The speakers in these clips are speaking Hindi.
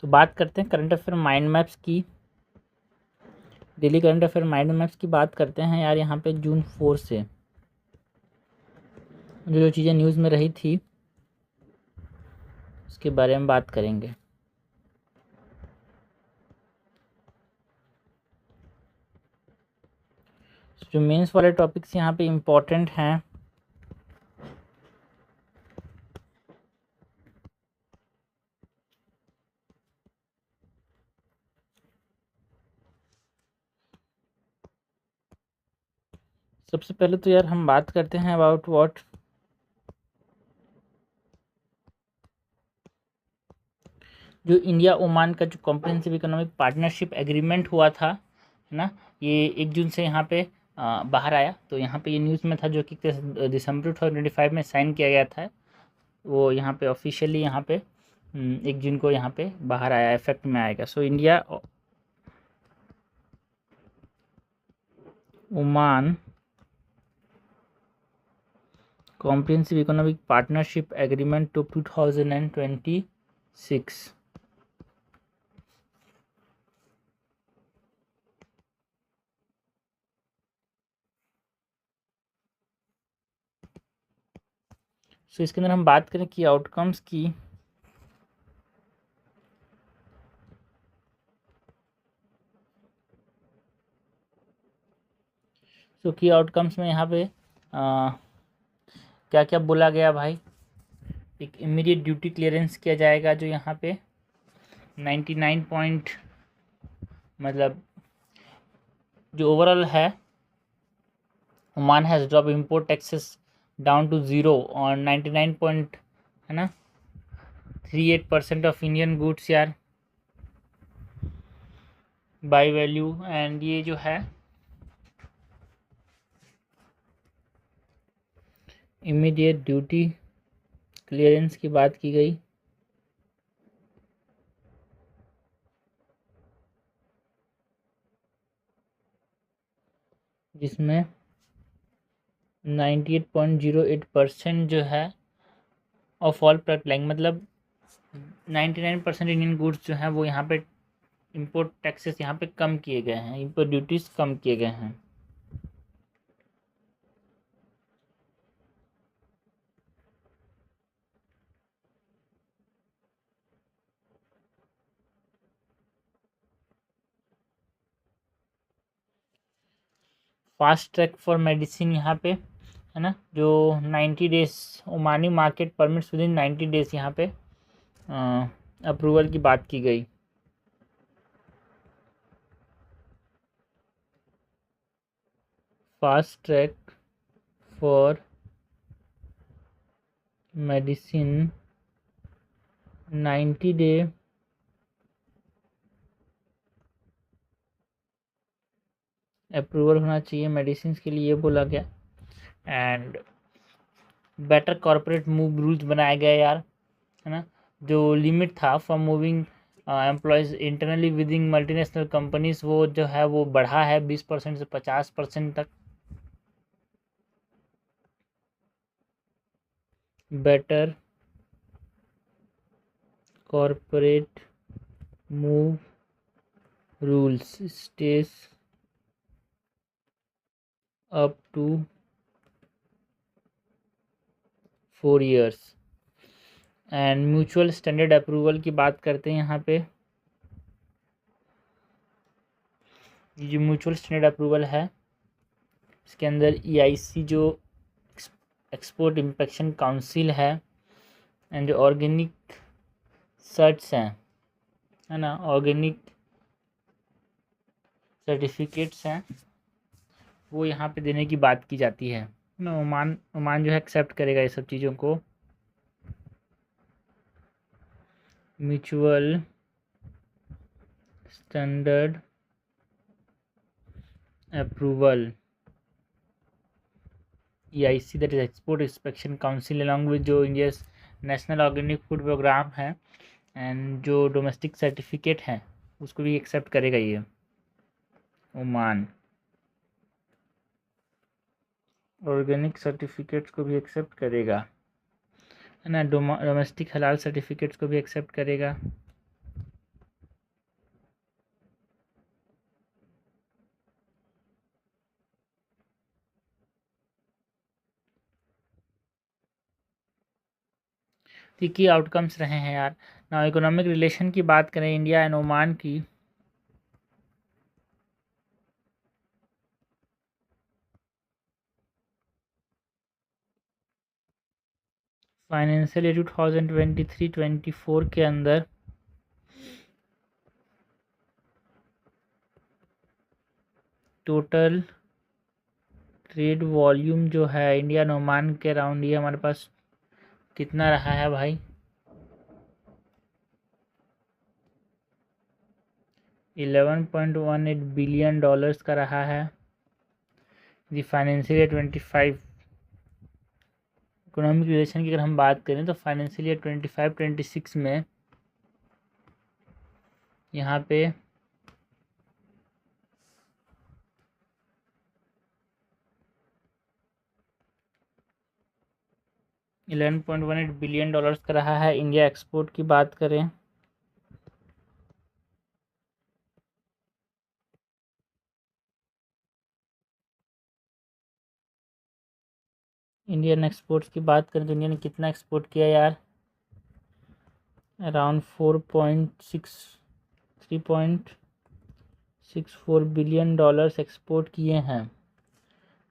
तो बात करते हैं करंट अफेयर माइंड मैप्स की। Daily current affair mind maps की बात करते हैं यार। यहाँ पे जून 4 से जो चीज़ें न्यूज़ में रही थी उसके बारे में बात करेंगे। जो मेंस वाले टॉपिक्स यहाँ पे इम्पोर्टेंट हैं, सबसे पहले तो यार हम बात करते हैं अबाउट व्हाट जो इंडिया ओमान का जो कॉम्प्रिहेंसिव इकोनॉमिक पार्टनरशिप एग्रीमेंट हुआ था, है ना, ये 1 जून से यहाँ पे बाहर आया। तो यहाँ पे ये न्यूज़ में था जो कि दिसंबर 2025 में साइन किया गया था। वो यहाँ पे ऑफिशियली यहाँ पे 1 जून को यहाँ पे बाहर आया, इफेक्ट में आएगा। So India Oman comprehensive economic partnership agreement to 2026। So इसके अंदर हम बात करें कि आउटकम्स की, सो की आउटकम्स में यहाँ पे क्या क्या बोला गया भाई। एक इमीडिएट ड्यूटी क्लियरेंस किया जाएगा जो यहाँ पे 99 पॉइंट, मतलब जो ओवरऑल है, Oman has drop import taxes down to 0 और 99 पॉइंट, है ना, 38% ऑफ इंडियन गुड्स यार बाई वैल्यू। एंड ये जो है इमीडिएट ड्यूटी क्लियरेंस की बात की गई, जिसमें 98.08% जो है ऑफ ऑल प्रोडक्ट लाइन, मतलब 99% इंडियन गुड्स जो हैं वो यहाँ पे इंपोर्ट टैक्सेस यहाँ पे कम किए गए हैं, इंपोर्ट ड्यूटीज़ कम किए गए हैं। फास्ट ट्रैक फॉर मेडिसिन यहाँ पे, है ना, जो 90 days Omani market permits with in 90 days यहाँ पे अप्रूवल की बात की गई। Fast track for medicine 90 day approval होना चाहिए मेडिसिन के लिए, ये बोला गया। And better corporate move rules बनाए गए यार, है ना, जो लिमिट था for moving employees internally with in multinational companies वो जो है वो बढ़ा है 20% से 50% तक। Better corporate move rules stage up to 4 years। And mutual standard approval की बात करते हैं यहाँ पे। ये म्यूचुअल स्टैंडर्ड अप्रूवल है, इसके अंदर EIC जो एक्सपोर्ट इंस्पेक्शन काउंसिल है, एंड जो ऑर्गेनिक सर्ट्स हैं, है ना, ऑर्गेनिक सर्टिफिकेट्स हैं, वो यहाँ पे देने की बात की जाती है ना। ओमान जो है एक्सेप्ट करेगा ये सब चीज़ों को। Mutual standard approval EIC, that is export inspection council, along with जो India national organic food programme है एंड जो डोमेस्टिक सर्टिफिकेट है उसको भी एक्सेप्ट करेगा ये ओमान। ऑर्गेनिक सर्टिफिकेट्स को भी एक्सेप्ट करेगा, है ना, डोमेस्टिक हलाल सर्टिफिकेट्स को भी एक्सेप्ट करेगा। तो की आउटकम्स रहे हैं यार। ना इकोनॉमिक रिलेशन की बात करें इंडिया एंड ओमान की, फाइनेंशियल ईयर 2023-24 के अंदर टोटल ट्रेड वॉल्यूम जो है इंडिया एंड ओमान के अराउंड, ये हमारे पास कितना रहा है भाई, 11.18 बिलियन डॉलर्स का रहा है। The financial year 25 economic relation की अगर हम बात करें तो फाइनेंशियल ईयर 25-26 में यहाँ पे 11.18 बिलियन डॉलर्स का रहा है। इंडिया एक्सपोर्ट की बात करें इंडियन एक्सपोर्ट्स की बात करें तो इंडिया ने कितना एक्सपोर्ट किया यार, अराउंड 3.64 बिलियन डॉलर्स एक्सपोर्ट किए हैं,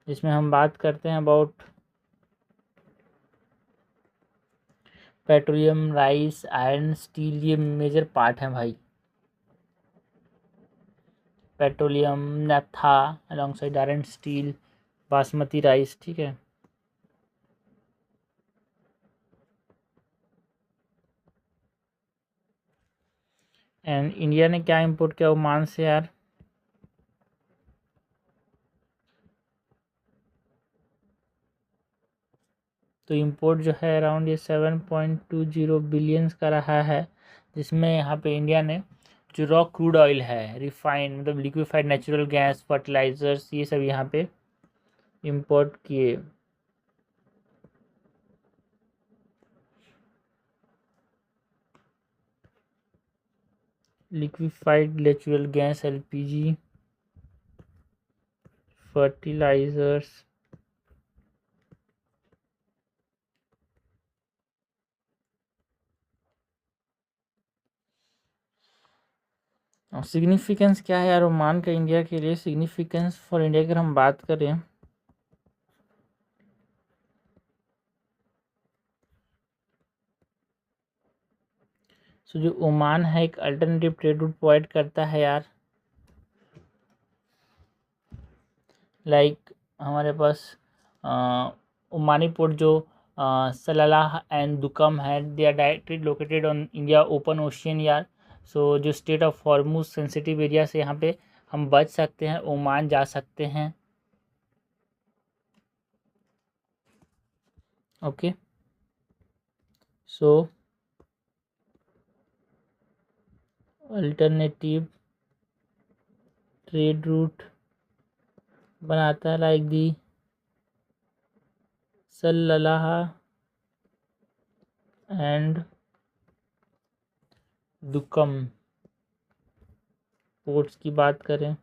जिसमें हम बात करते हैं about petroleum, rice, iron, steel, ये मेजर पार्ट हैं भाई। Petroleum, नैप्था along side iron, steel, basmati rice, ठीक है। एंड इंडिया ने क्या इंपोर्ट किया ओमान से यार, तो इंपोर्ट जो है अराउंड ये 7.20 बिलियंस का रहा है, जिसमें यहाँ पे इंडिया ने जो रॉ क्रूड ऑयल है, रिफाइंड मतलब लिक्विफाइड नेचुरल गैस, फर्टिलाइजर्स, ये सब यहाँ पे इंपोर्ट किए। Liquefied natural gas, LPG, fertilisers, और सिग्निफिकेंस क्या है यार ओमान का इंडिया के लिए, सिग्निफिकेंस फॉर इंडिया अगर हम बात करें तो जो ओमान है एक अल्टरनेटिव ट्रेड रूट प्रोवाइड करता है यार। लाइक हमारे पास ओमानी पोर्ट जो सलालाह एंड दुकम है, they are directly located on India open ocean यार। सो जो state of Hormuz sensitive area से यहाँ पे हम बच सकते हैं, ओमान जा सकते हैं। ओके, सो अल्टरनेटिव ट्रेड रूट बनाता है like the Salalah and Duqm ports की बात करें,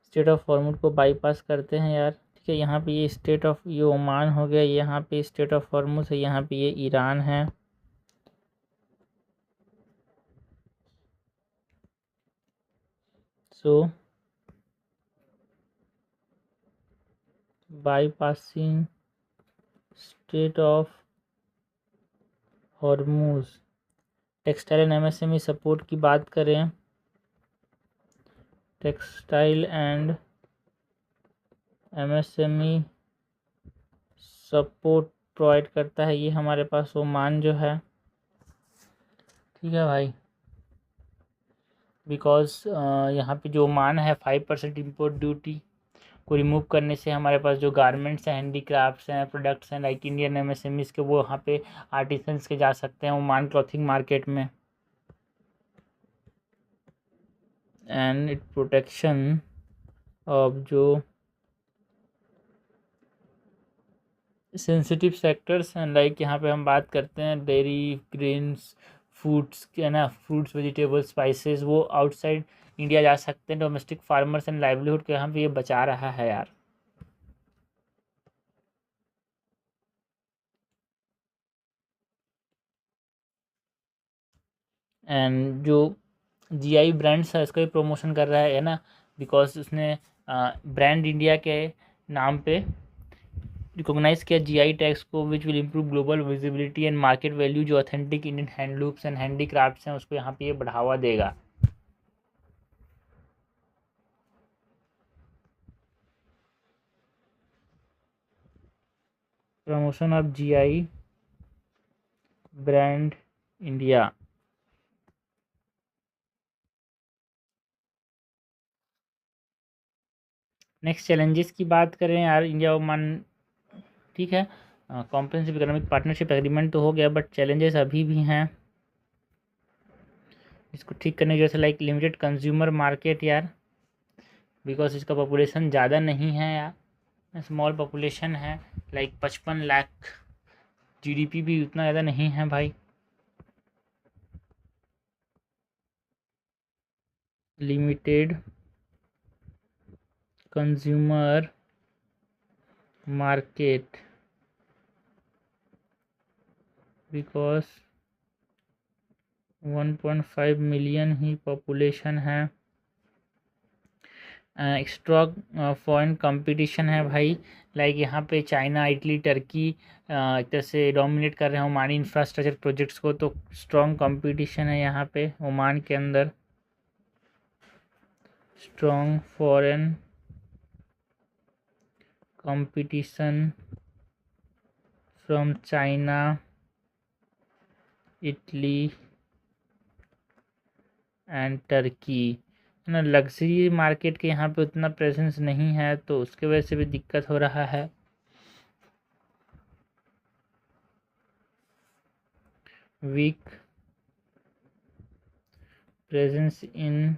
स्टेट ऑफ हॉर्मुज को बाईपास करते हैं यार, ठीक है। यहाँ पे ये स्टेट ऑफ ये ओमान हो गया, यहाँ पे स्टेट ऑफ हॉर्मुज है, यहाँ पे ये ईरान है। So bypassing state of Hormuz. Textile and MSME support की बात करें, textile and MSME support provide करता है ये हमारे पास ओमान जो है, ठीक है भाई। बिकॉज यहाँ पे जो ओमान है 5% इम्पोर्ट ड्यूटी को रिमूव करने से हमारे पास जो गारमेंट्स हैं, हैंडीक्राफ्ट्स हैं, प्रोडक्ट्स हैं लाइक इंडियन एमएसएमईज के, वो वहाँ पे आर्टिसंस के जा सकते हैं ओमान क्लॉथिंग मार्केट में। एंड इट प्रोटेक्शन ऑफ जो सेंसिटिव सेक्टर्स हैं, लाइक यहाँ पे हम बात करते हैं डेयरी, ग्रेन्स, फूड्स के ना, फ्रूट्स, वेजिटेबल्स, स्पाइसेस, वो आउटसाइड इंडिया जा सकते हैं। डोमेस्टिक फार्मर्स एंड लाइवलीहुड को यहाँ पे ये बचा रहा है यार। एंड जो जीआई ब्रांड्स है इसका भी प्रमोशन कर रहा है ना, बिकॉज उसने ब्रांड इंडिया के नाम पे रिकॉग्नाइज किया जीआई टैग्स को, which will improve global visibility and market value. जो authentic Indian handlooms and handicrafts हैं उसको यहाँ पे ये बढ़ावा देगा। Promotion of GI brand India. Next challenges की बात करें यार, इंडिया ओमान ठीक है, कॉम्प्रिहेंसिव इकोनॉमिक पार्टनरशिप एग्रीमेंट तो हो गया, बट चैलेंजेस अभी भी हैं इसको ठीक करने की वजह से। लाइक लिमिटेड कंज्यूमर मार्केट यार, बिकॉज इसका पॉपुलेशन ज़्यादा नहीं है यार, स्मॉल पॉपुलेशन है, लाइक 55 लाख। जीडीपी भी उतना ज़्यादा नहीं है भाई। Limited consumer market because 1.5 million he population है। स्ट्रॉन्ग फॉरेन कंपटीशन है भाई, लाइक यहाँ पे चाइना, इटली, टर्की एक तरह से डोमिनेट कर रहे हैं ओमानी इंफ्रास्ट्रक्चर प्रोजेक्ट्स को, तो स्ट्रॉन्ग कंपटीशन है यहाँ पे ओमान के अंदर। Strong foreign competition from China, Italy and Turkey, है ना। लग्जरी मार्केट के यहाँ पे उतना प्रेजेंस नहीं है, तो उसके वजह से भी दिक्कत हो रहा है। Weak presence in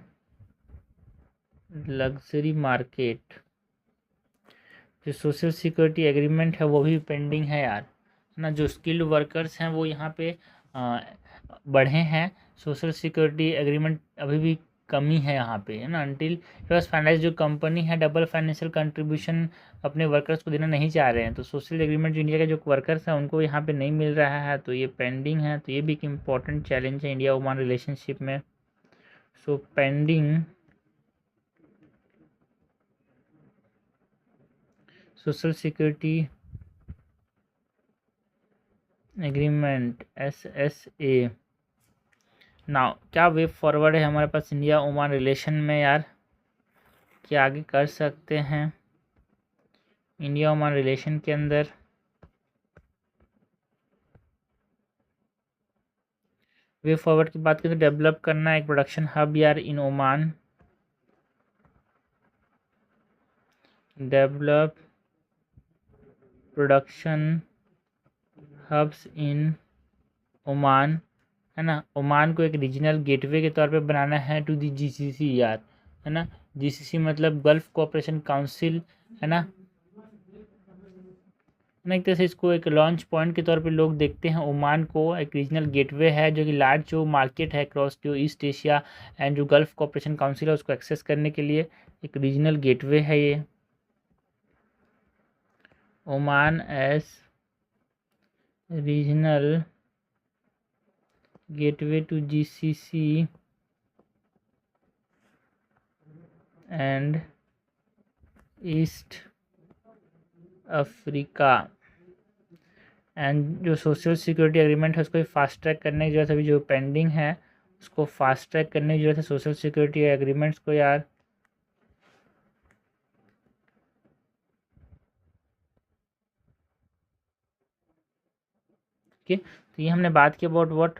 luxury market. जो सोशल सिक्योरिटी एग्रीमेंट है वो भी पेंडिंग है यार, है ना। जो स्किल्ड वर्कर्स हैं वो यहाँ पे बढ़े हैं, सोशल सिक्योरिटी एग्रीमेंट अभी भी कमी है यहाँ पे, है ना। अनटिल प्लस फाइनेंस जो कंपनी है डबल फाइनेंशियल कंट्रीब्यूशन अपने वर्कर्स को देना नहीं चाह रहे हैं, तो सोशल एग्रीमेंट जो इंडिया के जो वर्कर्स हैं उनको यहाँ पे नहीं मिल रहा है, तो ये पेंडिंग है। तो ये भी एक इम्पॉर्टेंट चैलेंज है इंडिया ओमान रिलेशनशिप में। So pending social security agreement SSA। Now क्या वे फॉरवर्ड है हमारे पास इंडिया ओमान रिलेशन में यार, क्या आगे कर सकते हैं इंडिया ओमान रिलेशन के अंदर। वे फॉरवर्ड की बात करें तो डेवलप करना एक प्रोडक्शन हब यार in Oman, develop production hubs in Oman, है ना। ओमान को एक रीजनल गेटवे के तौर पे बनाना है टू दी GCC यार, है ना। GCC मतलब गल्फ कोऑपरेशन काउंसिल, है ना। एक तरह से इसको एक लॉन्च पॉइंट के तौर पे लोग देखते हैं ओमान को, एक रीजनल गेटवे है जो कि लार्ज जो मार्केट है क्रॉस जो ईस्ट एशिया एंड जो गल्फ कोऑपरेशन काउंसिल है उसको एक्सेस करने के लिए एक रीजनल गेटवे है ये। Oman as regional gateway to GCC and East Africa. And जो सोशल सिक्योरिटी एग्रीमेंट है उसको फास्ट ट्रैक करने की जरूरत है, अभी जो पेंडिंग है उसको फास्ट ट्रैक करने की जरूरत है सोशल सिक्योरिटी एग्रीमेंट्स को यार। तो ये हमने बात की about what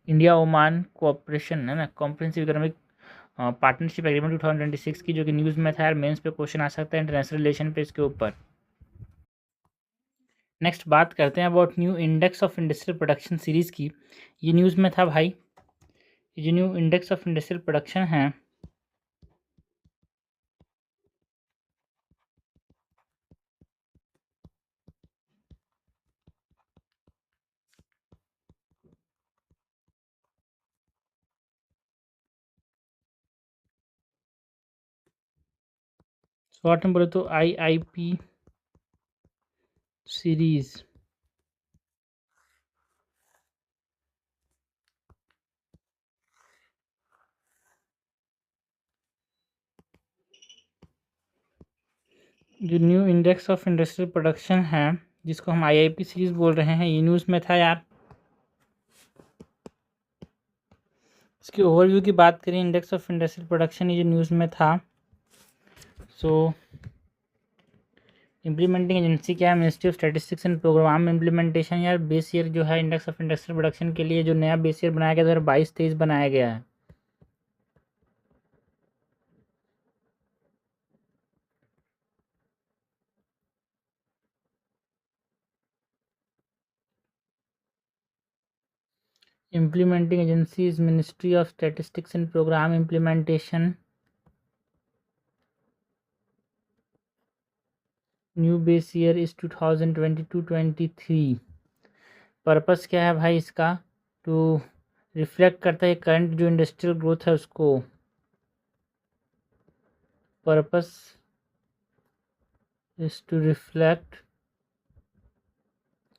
India Oman cooperation, है ना, कॉम्प्रिहेंसिव इकोनॉमिक पार्टनरशिप एग्रीमेंट 2026 की, जो कि न्यूज़ में था यार, मेंस पे क्वेश्चन आ सकता है इंटरनेशनल रिलेशन पे इसके ऊपर। नेक्स्ट बात करते हैं about new index of industrial production series की। ये न्यूज़ में था भाई, ये जो new index of industrial production है शॉर्ट में बोले तो IIP सीरीज़। जो new index of industrial production है, जिसको हम IIP सीरीज बोल रहे हैं, ये न्यूज़ में था यार। इसकी ओवरव्यू की बात करें, इंडेक्स ऑफ इंडस्ट्रियल प्रोडक्शन ये जो न्यूज़ में था। सो इम्प्लीमेंटिंग एजेंसी क्या है? Ministry of statistics and programme implementation. यार बेस ईयर जो है इंडेक्स ऑफ इंडस्ट्रियल प्रोडक्शन के लिए जो नया बेस ईयर बनाया गया 2022-23 बनाया गया है। Implementing agency is Ministry of Statistics and Program Implementation. New base year is 2022-23. Purpose क्या है भाई इसका? टू रिफ्लेक्ट करता है करंट जो इंडस्ट्रियल ग्रोथ है उसको। Purpose is to reflect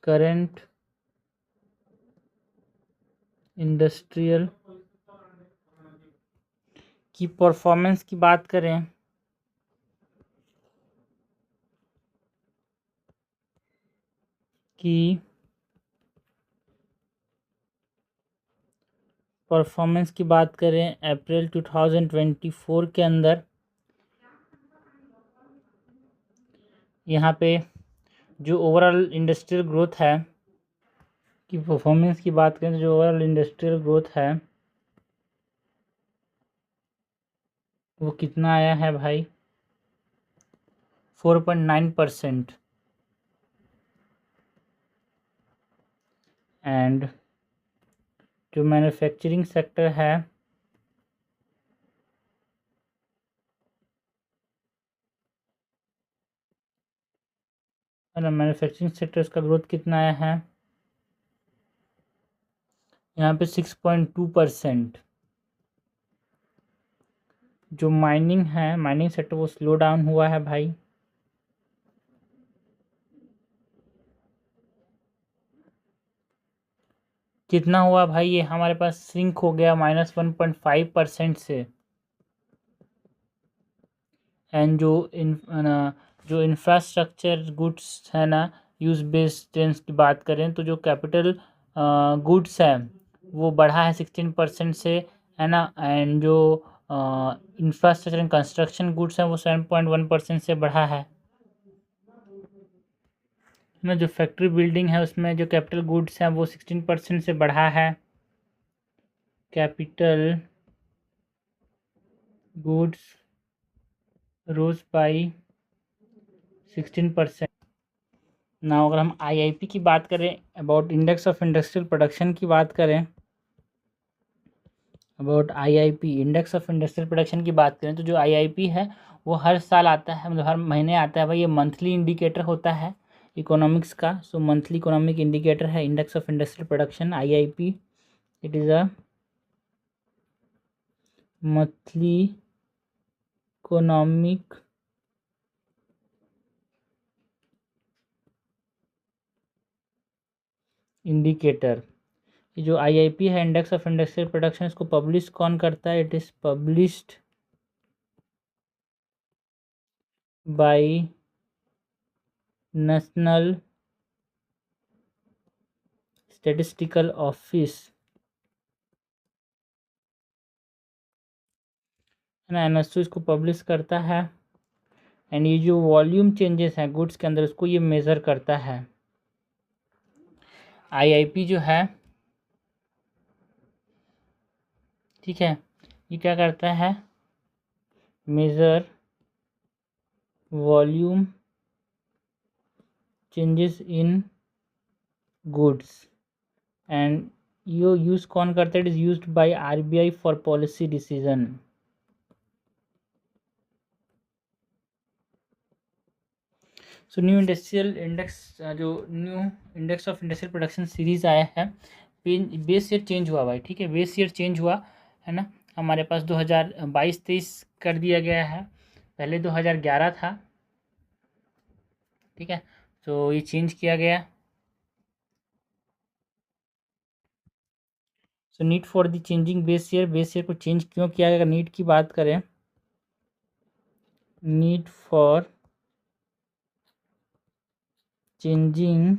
current industrial की परफॉर्मेंस की बात करें कि परफॉर्मेंस की बात करें अप्रैल 2024 के अंदर यहाँ पे जो ओवरऑल इंडस्ट्रियल ग्रोथ है की परफॉर्मेंस की बात करें तो जो ओवरऑल इंडस्ट्रियल ग्रोथ है वो कितना आया है भाई? 4.9%। एंड जो मैन्युफैक्चरिंग सेक्टर है मैन्युफैक्चरिंग सेक्टर उसका ग्रोथ कितना आया है यहाँ पे? 6.2%। जो माइनिंग है, माइनिंग सेक्टर वो स्लो डाउन हुआ है भाई। कितना हुआ भाई? ये हमारे पास श्रिंक हो गया -1.5% से। एंड जो इंफ्रास्ट्रक्चर गुड्स है ना, यूज बेस्ड ट्रेंड्स की बात करें तो जो कैपिटल गुड्स है वो बढ़ा है 16% से, है ना। एंड जो इंफ्रास्ट्रक्चर एंड कंस्ट्रक्शन गुड्स हैं वो 7.1% से बढ़ा है ना। जो फैक्ट्री बिल्डिंग है उसमें जो कैपिटल गुड्स हैं वो 16% से बढ़ा है। Capital goods rose by 16%। ना अगर हम IIP की बात करें, about index of industrial production की बात करें, about IIP index of industrial production की बात करें तो जो IIP है वो हर साल आता है, मतलब हर महीने आता है भाई। ये मंथली इंडिकेटर होता है इकोनॉमिक्स का। सो मंथली इकोनॉमिक इंडिकेटर है index of industrial production IIP। It is a monthly economic indicator. ये जो IIP है इंडेक्स ऑफ इंडस्ट्रियल प्रोडक्शन, इसको पब्लिश कौन करता है? It is published by national statistical office, है ना। NSO इसको पब्लिश करता है। एंड ये जो वॉल्यूम चेंजेस हैं गुड्स के अंदर उसको ये मेज़र करता है। IIP जो है, ठीक है, ये क्या करता है? Measure volume changes in goods. And ये यूज़ कौन करता है? It is used by RBI for policy decision. So new industrial index, जो new index of industrial production series आया है, बेस ईयर चेंज हुआ भाई, ठीक है। बेस ईयर चेंज हुआ है ना। हमारे पास 2022-23 कर दिया गया है, पहले 2011 था, ठीक है। तो ये चेंज किया गया। So need for the changing base year को चेंज क्यों किया गया? नीड की बात करें, need for changing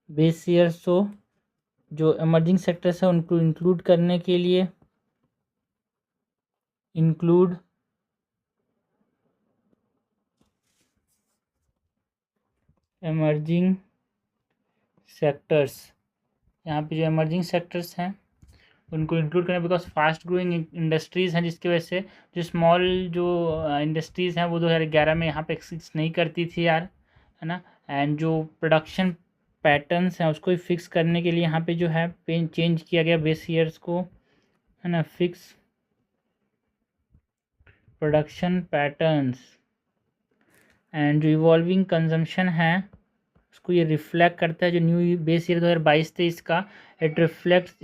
base year, so जो इमर्जिंग सेक्टर्स है उनको इंक्लूड करने के लिए इंक्लूड इमर्जिंग सेक्टर्स, यहाँ पे जो इमर्जिंग सेक्टर्स हैं उनको इंक्लूड करें, बिकॉज फास्ट ग्रोइंग इंडस्ट्रीज़ हैं जिसकी वजह से जो स्मॉल जो इंडस्ट्रीज़ हैं वो 2011 में यहाँ पे एक्सिस्ट नहीं करती थी यार, है ना। एंड जो प्रोडक्शन पैटर्न्स हैं उसको फिक्स करने के लिए यहाँ पे जो है चेंज किया गया बेस ईयर्स को, है ना। फिक्स प्रोडक्शन पैटर्न्स एंड जो इवॉल्विंग कंजम्पशन है उसको ये रिफ्लेक्ट करता है। जो न्यू बेस ईयर 2022-23 का, it reflects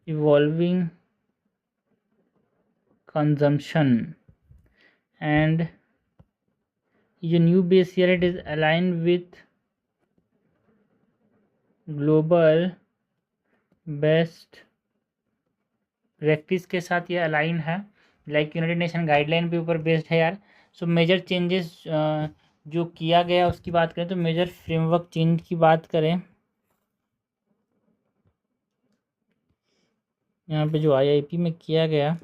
evolving consumption and ये new base year it is align with global best practice के साथ ये अलाइन है, लाइक यूनाइटेड नेशन गाइडलाइन पे ऊपर बेस्ड है यार। सो मेजर चेंजेस जो किया गया उसकी बात करें तो मेजर फ्रेमवर्क चेंज की बात करें, यहाँ पे जो आईआईपी में किया गया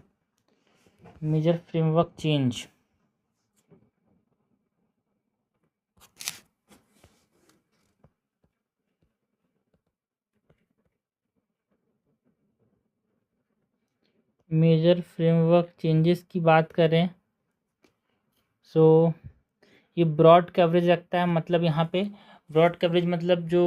major framework change, major framework changes की बात करें सो ये ब्रॉड कवरेज रखता है। मतलब यहाँ पे ब्रॉड कवरेज मतलब जो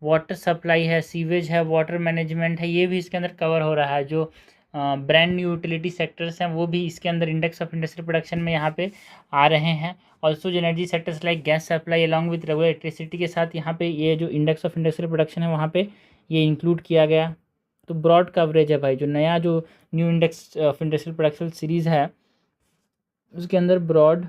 वाटर सप्लाई है, सीवेज है, वाटर मैनेजमेंट है, ये भी इसके अंदर कवर हो रहा है। जो ब्रांड न्यू यूटिलिटी सेक्टर्स हैं वो भी इसके अंदर इंडेक्स ऑफ इंडस्ट्रियल प्रोडक्शन में यहाँ पे आ रहे हैं। ऑल्सो जो energy sectors like gas supply along with regular electricity के साथ यहाँ पे ये जो इंडेक्स ऑफ इंडस्ट्रियल प्रोडक्शन है वहाँ पे ये इंक्लूड किया गया। तो ब्रॉड कवरेज है भाई। जो नया जो new index of industrial production series है उसके अंदर ब्रॉड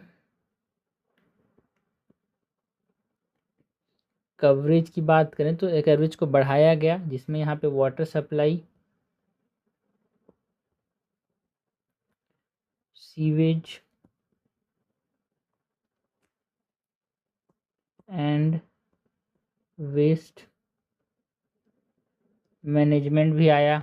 कवरेज की बात करें तो एक कवरेज को बढ़ाया गया जिसमें यहाँ पे water supply, sewage and waste management भी आया।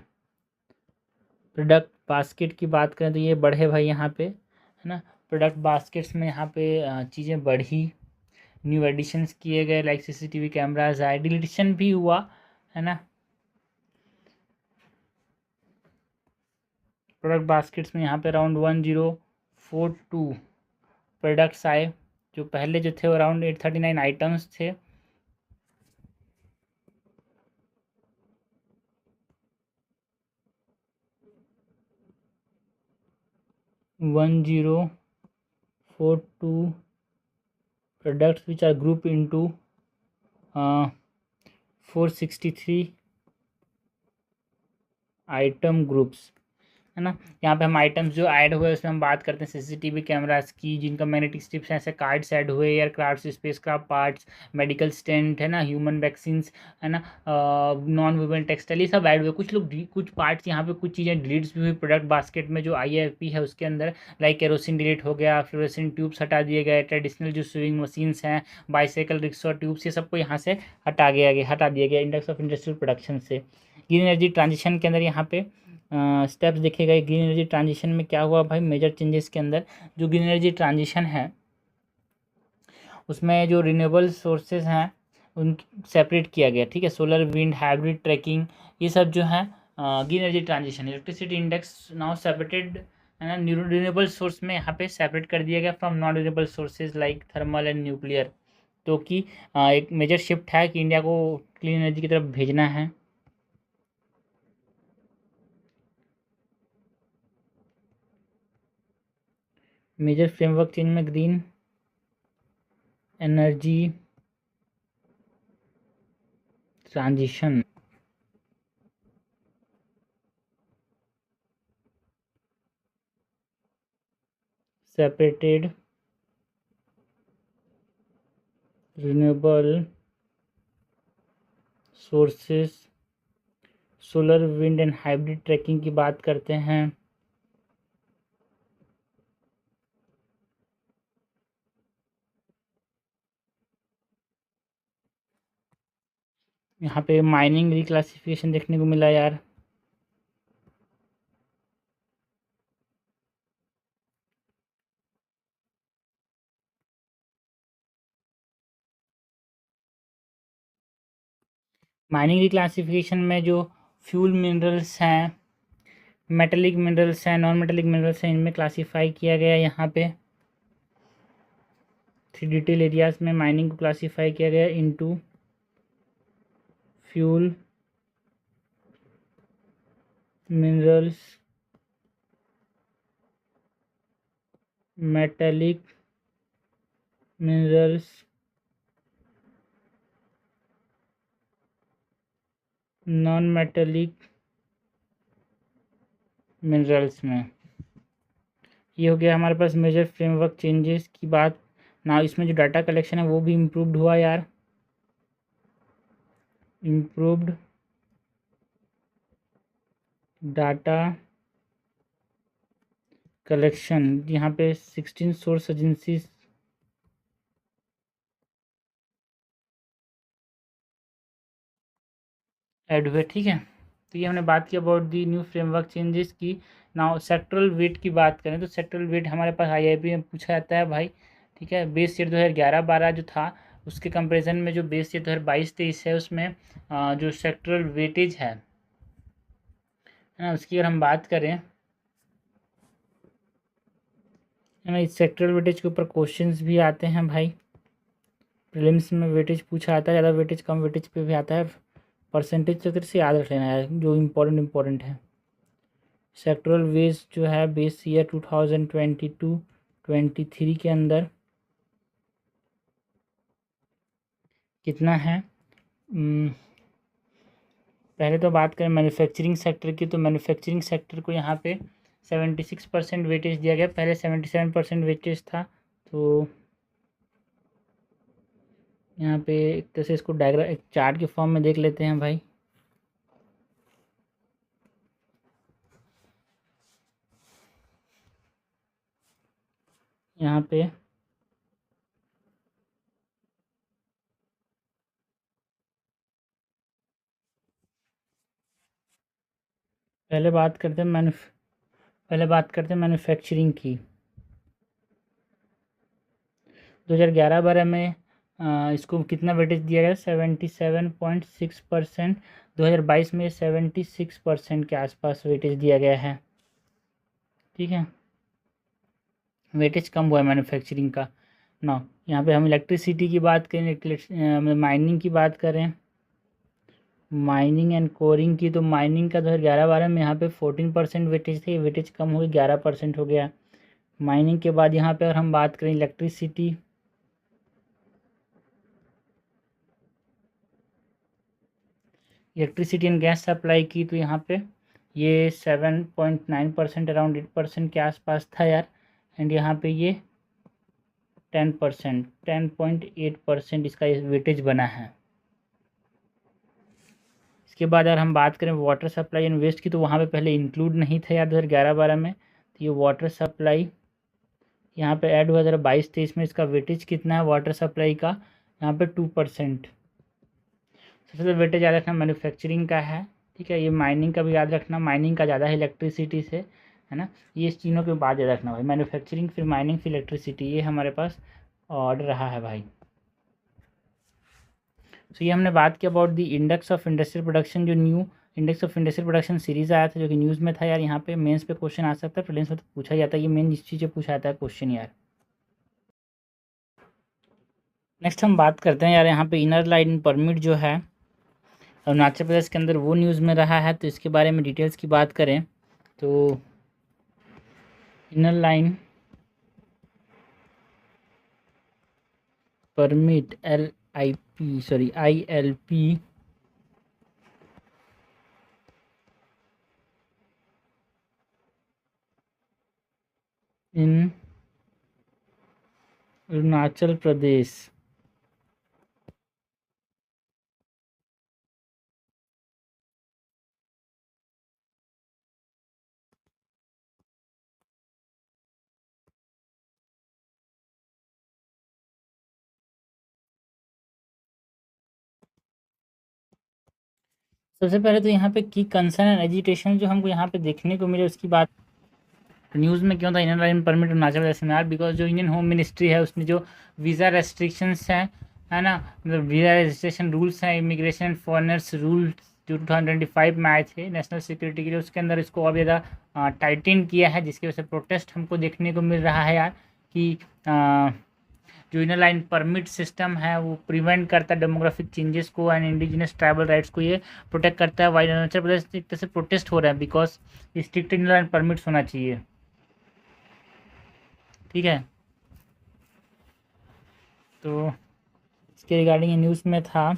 प्रोडक्ट बास्केट की बात करें तो ये बढ़े भाई यहाँ पे, है ना। प्रोडक्ट बास्केट्स में यहाँ पे चीज़ें बढ़ी, न्यू एडिशंस किए गए लाइक सीसीटीवी कैमराज आए, डिलीशन भी हुआ, है ना। प्रोडक्ट बास्केट्स में यहाँ पे अराउंड 1042 प्रोडक्ट्स आए, जो पहले जो थे अराउंड 839 आइटम्स थे। One zero four two products which are grouped into 463 item groups, है ना। यहाँ पे हम आइटम्स जो ऐड हुए उसमें हम बात करते हैं सीसीटीवी कैमरास की, जिनका मैग्नेटिक स्ट्रिप्स हैं, ऐसे कार्ड्स ऐड हुए, aircraft, spacecraft parts, medical stent, है ना, ह्यूमन वैक्सीन्स, है ना, नॉन वुमेन टेक्सटाइल, ये सब ऐड हुए। कुछ लोग कुछ पार्ट्स यहाँ पे कुछ चीज़ें डिलीट्स भी हुई प्रोडक्ट बास्केट में जो आईएफपी है उसके अंदर, लाइक केरोसिन डिलीट हो गया, फ्लोरेसेंट ट्यूब्स हटा दिए गए, ट्रेडिशनल जो स्विंग मशीन्स हैं, बाइसाइकिल, रिक्शा ट्यूब्स, ये सबको यहाँ से हटा दिया गया इंडेक्स ऑफ इंडस्ट्रियल प्रोडक्शन से। ग्रीन एनर्जी ट्रांजिशन के अंदर यहाँ पे स्टेप्स देखे गए। ग्रीन एनर्जी ट्रांजिशन में क्या हुआ भाई, मेजर चेंजेस के अंदर जो ग्रीन एनर्जी ट्रांजिशन है उसमें जो रिन्यूएबल सोर्सेज हैं उन सेपरेट किया गया, ठीक है। सोलर, विंड, हाइब्रिड, ट्रैकिंग, ये सब जो है green energy transition. Electricity index now separated, है ना, रिन्यूएबल सोर्स में यहाँ पे सेपरेट कर दिया गया from non renewable sources like thermal and nuclear. तो कि एक मेजर शिफ्ट है कि इंडिया को क्लीन एनर्जी की तरफ भेजना है। मेजर फ्रेमवर्क चेंज में green energy transition, separated renewable sources solar, wind and hybrid tracking की बात करते हैं। यहाँ पे माइनिंग रिक्लासिफिकेशन देखने को मिला यार। माइनिंग रिक्लासिफिकेशन में जो फ्यूल मिनरल्स हैं, मेटेलिक मिनरल्स हैं, नॉन मेटेलिक मिनरल्स हैं, इनमें क्लासीफाई किया गया है। यहाँ पे 3 डिटेल एरियाज में माइनिंग को क्लासीफाई किया गया into fuel minerals, metallic minerals, non metallic minerals में। ये हो गया हमारे पास मेजर फ्रेमवर्क चेंजेस की बात ना। इसमें जो डाटा कलेक्शन है वो भी इम्प्रूव्ड हुआ यार, इम्प्रूव्ड डाटा कलेक्शन। यहाँ पे 16 सोर्स एजेंसीज ऐड हुए, ठीक है। तो ये हमने बात की about the new framework changes की। नाउ सेक्टरल वेट की बात करें तो सेक्टरल वेट हमारे पास आईआईपी में पूछा जाता है भाई, ठीक है। बेस ईयर 2011-12 जो था उसके कंपैरिजन में जो बेस ईयर 2022-23 है उसमें जो सेक्टरल वेटेज है ना, उसकी अगर हम बात करें है ना, इस सेक्टरल वेटेज के ऊपर क्वेश्चंस भी आते हैं भाई। प्रीलिम्स में वेटेज पूछा आता है, ज़्यादा वेटेज कम वेटेज पे भी आता है। परसेंटेज तो से याद रख लेना है जो इम्पोर्टेंट है। सेक्टरल वेज जो है बेस ईयर 2022-23 के अंदर कितना है। पहले तो बात करें मैन्युफैक्चरिंग सेक्टर की, तो मैन्युफैक्चरिंग सेक्टर को यहाँ पे 76% वेटेज दिया गया, पहले 77% वेटेज था। तो यहाँ पे एक तरह से इसको डायग्राम एक चार्ट के फॉर्म में देख लेते हैं भाई। यहाँ पे पहले बात करते हैं मैन्युफैक्चरिंग की। 2011-12 में इसको कितना वेटेज दिया गया, 77.6%। 2022 में 76% के आसपास वेटेज दिया गया है, ठीक है। वेटेज कम हुआ है मैन्युफैक्चरिंग का ना। यहाँ पे हम इलेक्ट्रिसिटी की बात करें, माइनिंग की बात करें, माइनिंग एंड कोरिंग की, तो माइनिंग का 2011-12 में यहाँ पे 14% वेटेज थे, वेटेज कम हो गया 11% हो गया माइनिंग के बाद। यहाँ पे अगर हम बात करें इलेक्ट्रिसिटी एंड गैस सप्लाई की, तो यहाँ पे ये 7.9% अराउंड 8% के आसपास था यार। एंड यहाँ पे ये 10.8% इसका वेटेज बना है। इसके बाद अगर हम बात करें वाटर सप्लाई एंड वेस्ट की, तो वहाँ पे पहले इंक्लूड नहीं था यार 2011-12 में। तो ये वाटर सप्लाई यहाँ पे ऐड हुआ 2022-23 में। इसका वेटेज कितना है वाटर सप्लाई का, यहाँ पे 2%। सबसे ज़्यादा वेटेज याद रखना मैन्युफैक्चरिंग का है, ठीक है। ये माइनिंग का भी याद रखना, माइनिंग का ज़्यादा है इलेक्ट्रिसिटी से, है ना। ये इस तीनों के बाद याद रखना भाई, मैन्युफैक्चरिंग फिर माइनिंग फिर इलेक्ट्रिसिटी, ये हमारे पास ऑर्डर रहा है भाई। तो ये हमने बात की about the index of industrial production, जो new index of industrial production series आया था जो कि न्यूज़ में था यार। यहाँ पे मेंस पे क्वेश्चन आ सकता है, प्रीलिम्स में तो पूछा जाता है, ये मेन इस चीज़ से पूछा जाता है क्वेश्चन यार। नेक्स्ट हम बात करते हैं यार, यहाँ पे इनर लाइन परमिट जो है अरुणाचल प्रदेश के अंदर वो न्यूज़ में रहा है। तो इसके बारे में डिटेल्स की बात करें तो इनर लाइन परमिट ILP इन अरुणाचल प्रदेश सबसे पहले तो यहाँ पे की कंसर्न एंड एजिटेशन जो हमको यहाँ पे देखने को मिले उसकी बात न्यूज़ में क्यों था Indian line permit Arunachal Pradesh seminar, because जो इंडियन होम मिनिस्ट्री है उसने जो वीज़ा रेस्ट्रिक्शंस हैं, है ना, मतलब वीज़ा रजिस्ट्रेशन रूल्स हैं, इमिग्रेशन एंड फॉरेनर्स रूल्स जो 2025 में आए थे नेशनल सिक्योरिटी के लिए, उसके अंदर इसको और ज़्यादा टाइटन किया है, जिसकी वजह से प्रोटेस्ट हमको देखने को मिल रहा है यार कि जो इनर लाइन परमिट सिस्टम है वो प्रिवेंट करता है डेमोग्राफिक चेंजेस को एंड इंडिजिनस ट्राइबल राइट्स को ये प्रोटेक्ट करता है। वाइल अरुणाचल प्रदेश एक तरह से प्रोटेस्ट हो रहा है because strict inner line permits होना चाहिए। ठीक है, तो इसके रिगार्डिंग न्यूज़ में था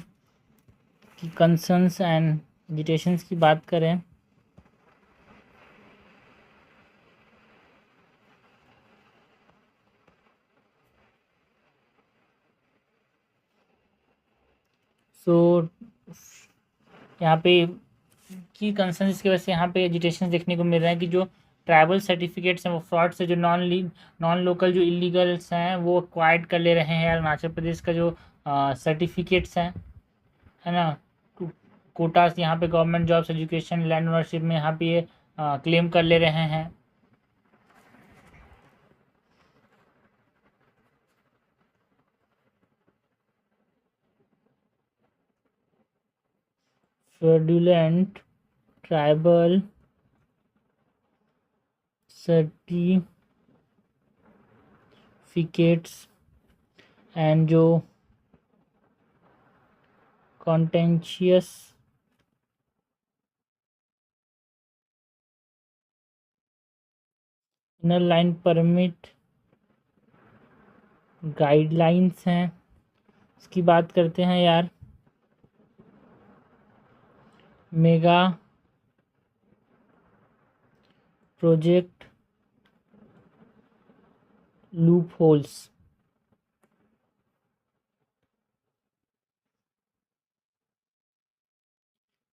कि कंसर्न्स एंड एजिटेशंस की बात करें सो यहाँ पे की कंसर्न इसकी वजह से यहाँ पे एजिटेशन देखने को मिल रहा है कि जो ट्राइबल सर्टिफिकेट्स हैं वो फ्रॉड से जो नॉन लोकल जो इलीगल्स हैं वो एक्वायर्ड कर ले रहे हैं यार। अरुणाचल प्रदेश का जो सर्टिफिकेट्स हैं, है ना, कोटास यहाँ पे government jobs, education, land ownership में यहाँ पे ये क्लेम कर ले रहे हैं। फ्रॉडुलेंट ट्राइबल सर्टिफिकेट्स एंड जो कॉन्टेंशियस इनर लाइन परमिट गाइडलाइंस हैं, इसकी बात करते हैं यार। मेगा प्रोजेक्ट लूप होल्स,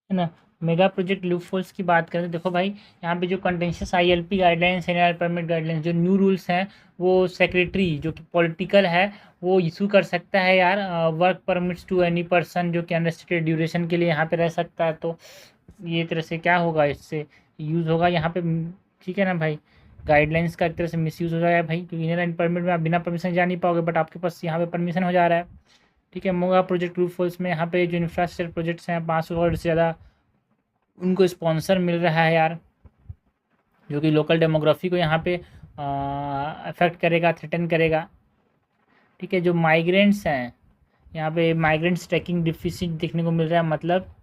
है ना, मेगा प्रोजेक्ट लूप होल्स की बात करें तो देखो भाई यहाँ पे जो कंटेंशियस आईएलपी गाइडलाइंस है, परमिट गाइडलाइंस जो न्यू रूल्स हैं वो सेक्रेटरी जो कि पॉलिटिकल है वो इशू कर सकता है यार। Work permits to any person जो कि अनरेस्ट्रिक्टेड ड्यूरेशन के लिए यहाँ पे रह सकता है, तो ये तरह से क्या होगा, इससे यूज़ होगा यहाँ पे। ठीक है ना भाई, गाइडलाइंस का एक तरह से मिसयूज़ हो जाएगा भाई, क्योंकि इनर लाइन परमिट में आप बिना परमिशन जा नहीं पाओगे, बट आपके पास यहाँ पे परमिशन हो जा रहा है। ठीक है, मोगा प्रोजेक्ट लूप होल्स में यहाँ पे जो इंफ्रास्ट्रक्चर प्रोजेक्ट्स हैं 500 करोड़ से ज़्यादा उनको स्पॉन्सर मिल रहा है यार, जो कि लोकल डेमोग्राफी को यहाँ पे अफेक्ट करेगा, थ्रेटन करेगा। ठीक है, जो माइग्रेंट्स हैं यहाँ पे माइग्रेंट्स ट्रैकिंग डिफिसिट देखने को मिल रहा है, मतलब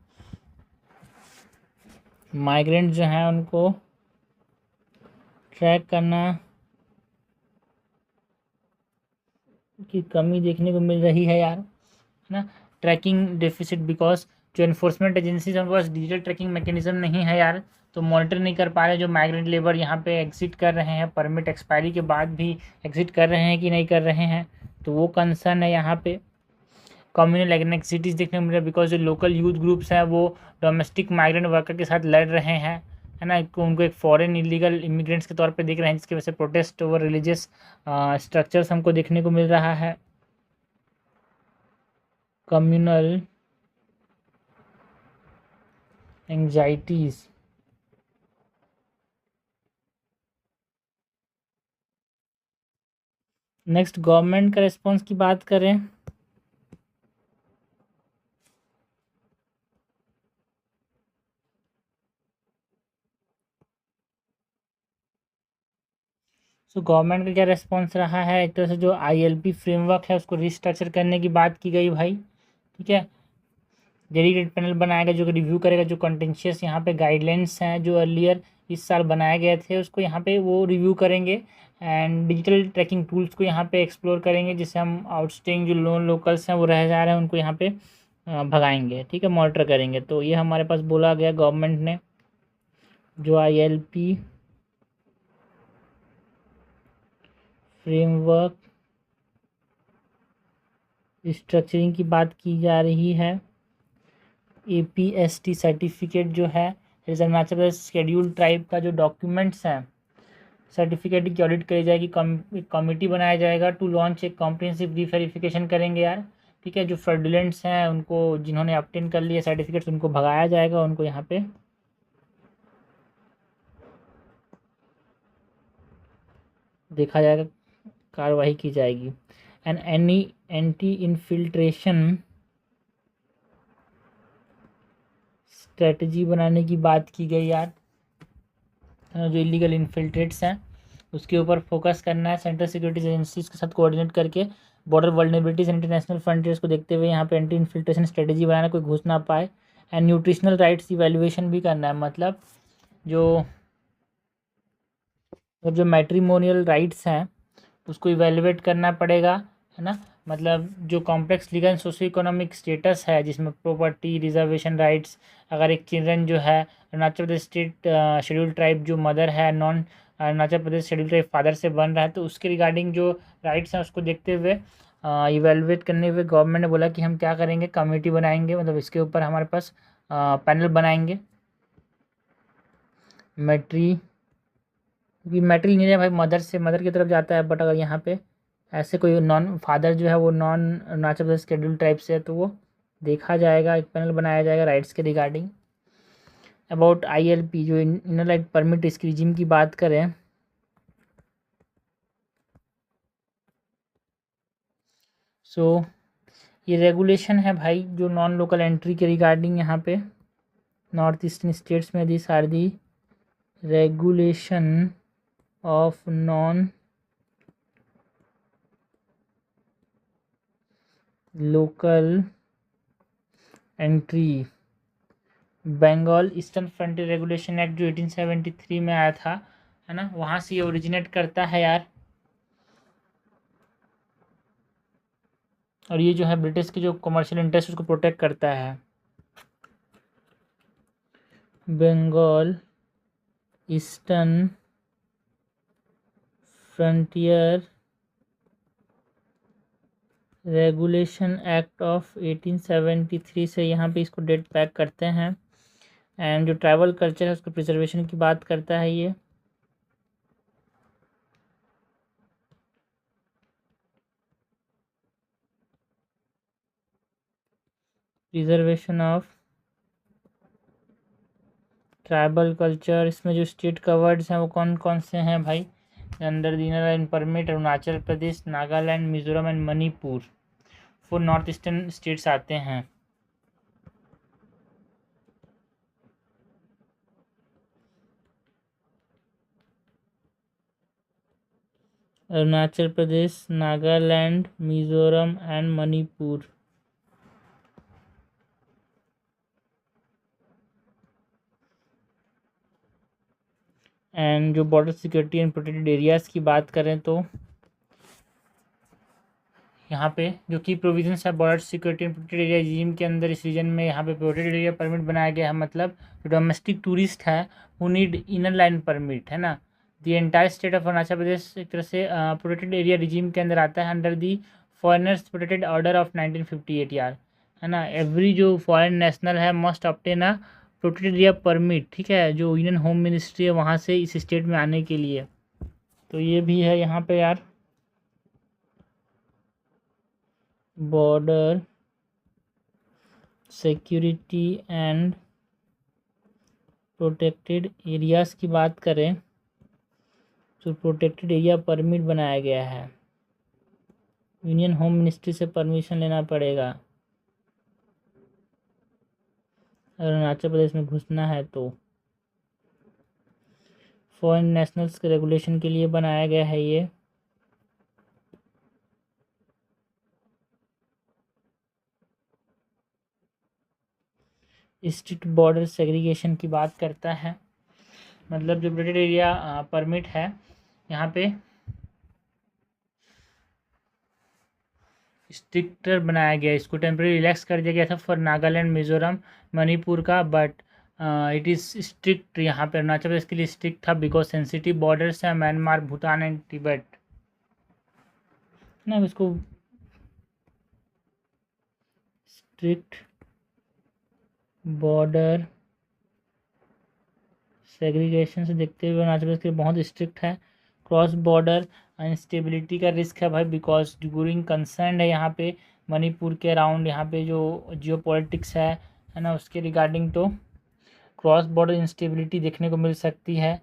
माइग्रेंट जो हैं उनको ट्रैक करना की कमी देखने को मिल रही है यार, है ना, ट्रैकिंग डेफिसिट बिकॉज जो इन्फोर्समेंट एजेंसीज हैं उनके पास डिजिटल ट्रैकिंग मैकेनिज्म नहीं है यार, तो मॉनिटर नहीं कर पा रहे जो माइग्रेंट लेबर यहाँ पे एग्जिट कर रहे हैं, परमिट एक्सपायरी के बाद भी एग्जिट कर रहे हैं कि नहीं कर रहे हैं, तो वो कंसर्न है यहाँ पे। कम्युनल एनेक्सिटीज़ देखने को मिल रहा है बिकॉज जो लोकल यूथ ग्रुप्स हैं वो डोमेस्टिक माइग्रेंट वर्कर के साथ लड़ रहे हैं, है ना, उनको एक फॉरेन इलीगल इमिग्रेंट्स के तौर पे देख रहे हैं, जिसकी वजह से प्रोटेस्ट ओवर रिलीजियस स्ट्रक्चर्स हमको देखने को मिल रहा है। कम्युनल एंजाइटीज़, नेक्स्ट गवर्नमेंट का रिस्पॉन्स की बात करें तो गवर्नमेंट का क्या रिस्पॉन्स रहा है, एक तरह से जो आईएलपी फ्रेमवर्क है उसको रिस्ट्रक्चर करने की बात की गई भाई। ठीक है, डेडिकेटेड पैनल बनाएगा जो कि रिव्यू करेगा जो कंटेंशियस यहाँ पे गाइडलाइंस हैं जो अर्लियर इस साल बनाए गए थे उसको यहाँ पे वो रिव्यू करेंगे, एंड डिजिटल ट्रैकिंग टूल्स को यहाँ पे एक्सप्लोर करेंगे, जिससे हम आउटस्टेइंग जो लोन लोकल्स हैं वो रह जा रहे हैं उनको यहाँ पे भगाएंगे। ठीक है, मॉनिटर करेंगे, तो ये हमारे पास बोला गया गवर्नमेंट ने। जो आईएलपी फ्रेमवर्क स्ट्रक्चरिंग की बात की जा रही है, APST सर्टिफिकेट जो है अरुणाचल प्रदेश शेड्यूल ट्राइब का जो डॉक्यूमेंट्स हैं सर्टिफिकेट की ऑडिट करी जाएगी, कमेटी बनाया जाएगा टू लॉन्च एक कॉम्प्रिहेंसिव रीवेरिफिकेशन करेंगे यार। ठीक है। जो फ्रॉडुलेंट्स हैं उनको, जिन्होंने ऑब्टेन कर लिए सर्टिफिकेट्स, उनको भगाया जाएगा, उनको यहाँ पे देखा जाएगा, कार्रवाई की जाएगी। And any anti infiltration strategy बनाने की बात की गई यार। जो इलीगल इन्फिल्ट्रेट्स हैं उसके ऊपर फोकस करना है, सेंट्रल सिक्योरिटी एजेंसीज के साथ कोऑर्डिनेट करके बॉर्डर वल्नरेबिलिटीज इंटरनेशनल फ्रंटियर्स को देखते हुए यहाँ पे एंटी इन्फिल्ट्रेशन स्ट्रेटजी बनाना, कोई घुस ना पाए। एंड न्यूट्रिशनल राइट्स इवैल्यूएशन भी करना है, मतलब जो जो मैट्रिमोनियल राइट्स हैं उसको इवेलुएट करना पड़ेगा, है ना। मतलब जो complex legal and socio economic status है, जिसमें प्रॉपर्टी, रिजर्वेशन राइट्स, अगर एक चिल्ड्रन जो है Arunachal Pradesh state schedule tribe जो मदर है, non Arunachal Pradesh schedule tribe father से बन रहा है, तो उसके रिगार्डिंग जो राइट्स हैं उसको देखते हुए इवेलुएट करने हुए गवर्नमेंट ने बोला कि हम क्या करेंगे, कमेटी बनाएंगे, मतलब इसके ऊपर हमारे पास पैनल बनाएंगे। क्योंकि मैट्रिल नहीं है भाई, मदर की तरफ जाता है, बट अगर यहाँ पे ऐसे कोई नॉन फादर जो है वो non Arunachal Pradesh schedule tribe से है, तो वो देखा जाएगा, एक पैनल बनाया जाएगा राइट्स के रिगार्डिंग। अबाउट ILP जो इनर लाइन परमिट, इसकी रिजीम की बात करें सो ये रेगुलेशन है भाई जो नॉन लोकल एंट्री के रिगार्डिंग, यहाँ पे नॉर्थ ईस्टर्न स्टेट्स में this are the regulation of non local entry. Bengal eastern frontier regulation act जो 1873 में आया था, है ना, वहाँ से ये ओरिजिनेट करता है यार। और ये जो है ब्रिटिश के जो कमर्शियल इंटरेस्ट उसको प्रोटेक्ट करता है। Bengal eastern frontier regulation act of 1873 से यहाँ पे इसको डेट बैक करते हैं। एंड जो ट्राइबल कल्चर है उसको प्रिजर्वेशन की बात करता है ये। प्रिजर्वेशन ऑफ ट्राइबल कल्चर, इसमें जो स्टेट कवर्ड्स हैं वो कौन कौन से हैं भाई, under the inner line permit Arunachal Pradesh, Nagaland, Mizoram and Manipur, 4 north eastern states आते हैं। अरुणाचल प्रदेश, नागालैंड, मिजोरम एंड मणिपुर। एंड जो border security and protected areas की बात करें तो यहाँ पे जो की प्रोविजंस है border security and protected area regime के अंदर, इस रीजन में यहाँ पे प्रोटेक्टेड एरिया परमिट बनाया गया है। मतलब जो डोमेस्टिक टूरिस्ट है who need inner line permit, है ना, the entire state of Arunachal Pradesh एक तरह से प्रोटेक्टेड एरिया रिजीम के अंदर आता है, under the foreigners protected order of 1958 यार, है ना। एवरी जो फॉरेन नेशनल है must obtain a protected area permit, ठीक है, जो यूनियन होम मिनिस्ट्री है वहाँ से इस स्टेट में आने के लिए। तो ये भी है यहाँ पे यार, border security and protected areas की बात करें तो प्रोटेक्टेड एरिया परमिट बनाया गया है, यूनियन होम मिनिस्ट्री से परमिशन लेना पड़ेगा अरुणाचल प्रदेश में घुसना है तो। फॉरेन नेशनल्स के रेगुलेशन के लिए बनाया गया है ये। स्ट्रिक्ट बॉर्डर सेग्रीगेशन की बात करता है, मतलब जो प्रोटेक्टेड एरिया परमिट है यहाँ पे स्ट्रिक्टर बनाया गया, इसको टेम्परेरी रिलैक्स कर दिया गया था फॉर नागालैंड, मिजोरम, मणिपुर का, बट इट इज़ स्ट्रिक्ट यहाँ पे अरुणाचल प्रदेश के लिए स्ट्रिक्ट था बिकॉज सेंसिटिव बॉर्डर्स हैं म्यांमार, भूटान एंड तिब्बत ना। इसको स्ट्रिक्ट बॉर्डर सेग्रीगेशन से देखते हुए अरुणाचल प्रदेश के लिए बहुत स्ट्रिक्ट है। क्रॉस बॉर्डर इंस्टेबिलिटी का रिस्क है भाई बिकॉज ड्यूरिंग कंसर्न है यहाँ पे मणिपुर के अराउंड यहाँ पे जो जियो पॉलिटिक्स है ना, उसके रिगार्डिंग तो क्रॉस बॉर्डर इंस्टेबिलिटी देखने को मिल सकती है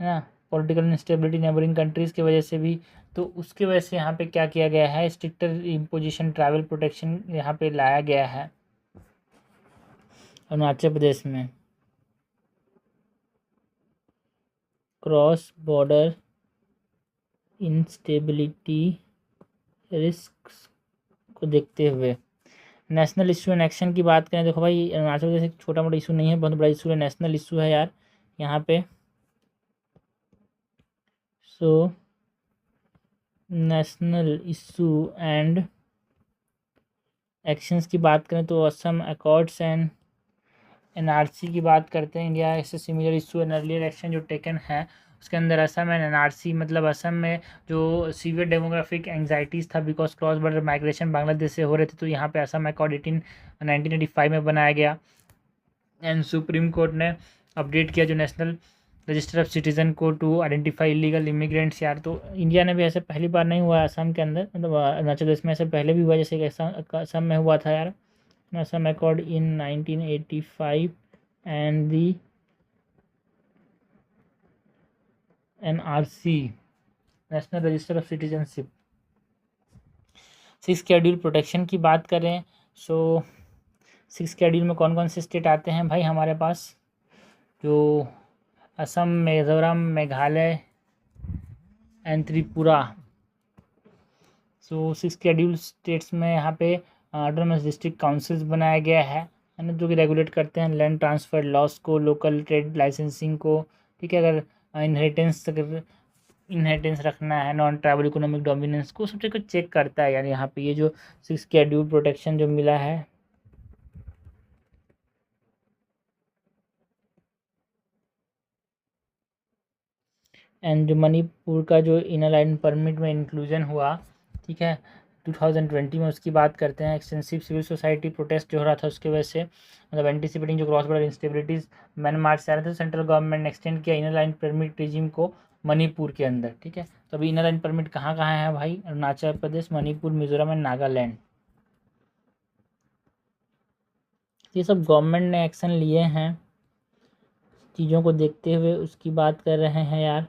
ना, पॉलिटिकल इंस्टेबिलिटी नेबरिंग कंट्रीज़ की वजह से भी। तो उसके वजह से यहाँ पे क्या किया गया है, स्ट्रिक्टर इम्पोजिशन ट्रैवल प्रोटेक्शन यहाँ पे लाया गया है अरुणाचल प्रदेश में। क्रॉस बॉर्डर इंस्टेबिलिटी रिस्क को देखते हुए नेशनल इशू एंड एक्शन की बात करें, देखो भाई अरुणाचल प्रदेश एक छोटा मोटा इशू नहीं है, बहुत बड़ा इशू है, नेशनल इशू है यार यहाँ पे। So national issue and actions की बात करें तो असम अकॉर्ड्स एंड एनआरसी की बात करते हैं। इंडिया ऐसे similar issue and earlier action जो टेकन है उसके अंदर असम एंड एनआरसी, मतलब असम में जो सीवियर डेमोग्राफिक एंग्जाइटीज़ था because cross border migration Bangladesh से हो रहे थे, तो यहाँ पे असम अकॉर्ड 1985 में बनाया गया। एंड सुप्रीम कोर्ट ने अपडेट किया जो नेशनल रजिस्टर ऑफ सिटीज़न को टू आइडेंटिफाई इलीगल इमिग्रेंट्स यार। तो इंडिया ने भी ऐसे पहली बार नहीं हुआ असम के अंदर, मतलब अरुणाचल प्रदेश में ऐसे पहले भी हुआ, जैसे कि असम में हुआ था यार। Assam accord in 1985 and the NRC national register of citizenship. Six schedule protection की बात करें सो सिक्स शेड्यूल में कौन कौन से स्टेट आते हैं भाई हमारे पास, जो Assam, Mizoram, Meghalaya and Tripura. So six schedule states में यहाँ पे ऑटोनोमस डिस्ट्रिक्ट काउंसिल्स बनाया गया है ना, जो कि रेगुलेट करते हैं लैंड ट्रांसफ़र लॉस को, लोकल ट्रेड लाइसेंसिंग को, ठीक है। अगर इनहेरिटेंस रखना है, नॉन ट्राइबल इकोनॉमिक डोमिनेंस को, सब चीज़ को चेक करता है यार यहाँ पे ये जो सिक्स शेड्यूल प्रोटेक्शन जो मिला है। एंड जो मणिपुर का जो इनर लाइन परमिट में इंक्लूजन हुआ, ठीक है, 2020 में, उसकी बात करते हैं। एक्सटेंसिव सिविल सोसाइटी प्रोटेस्ट जो हो रहा था उसके वजह से, मतलब एंटीसिपेटिंग जो क्रॉस बॉर्डर इंस्टेबिलिटीज़ म्यांमार से आ रहे थे, सेंट्रल गवर्नमेंट ने एक्सटेंड किया इनर लाइन परमिट रिजीम को मणिपुर के अंदर, ठीक है। तो अभी इनर लाइन परमिट कहाँ कहाँ है भाई, अरुणाचल प्रदेश, मणिपुर, मिजोरम एंड नागालैंड। ये सब गवर्नमेंट ने एक्शन लिए हैं चीज़ों को देखते हुए, उसकी बात कर रहे हैं यार।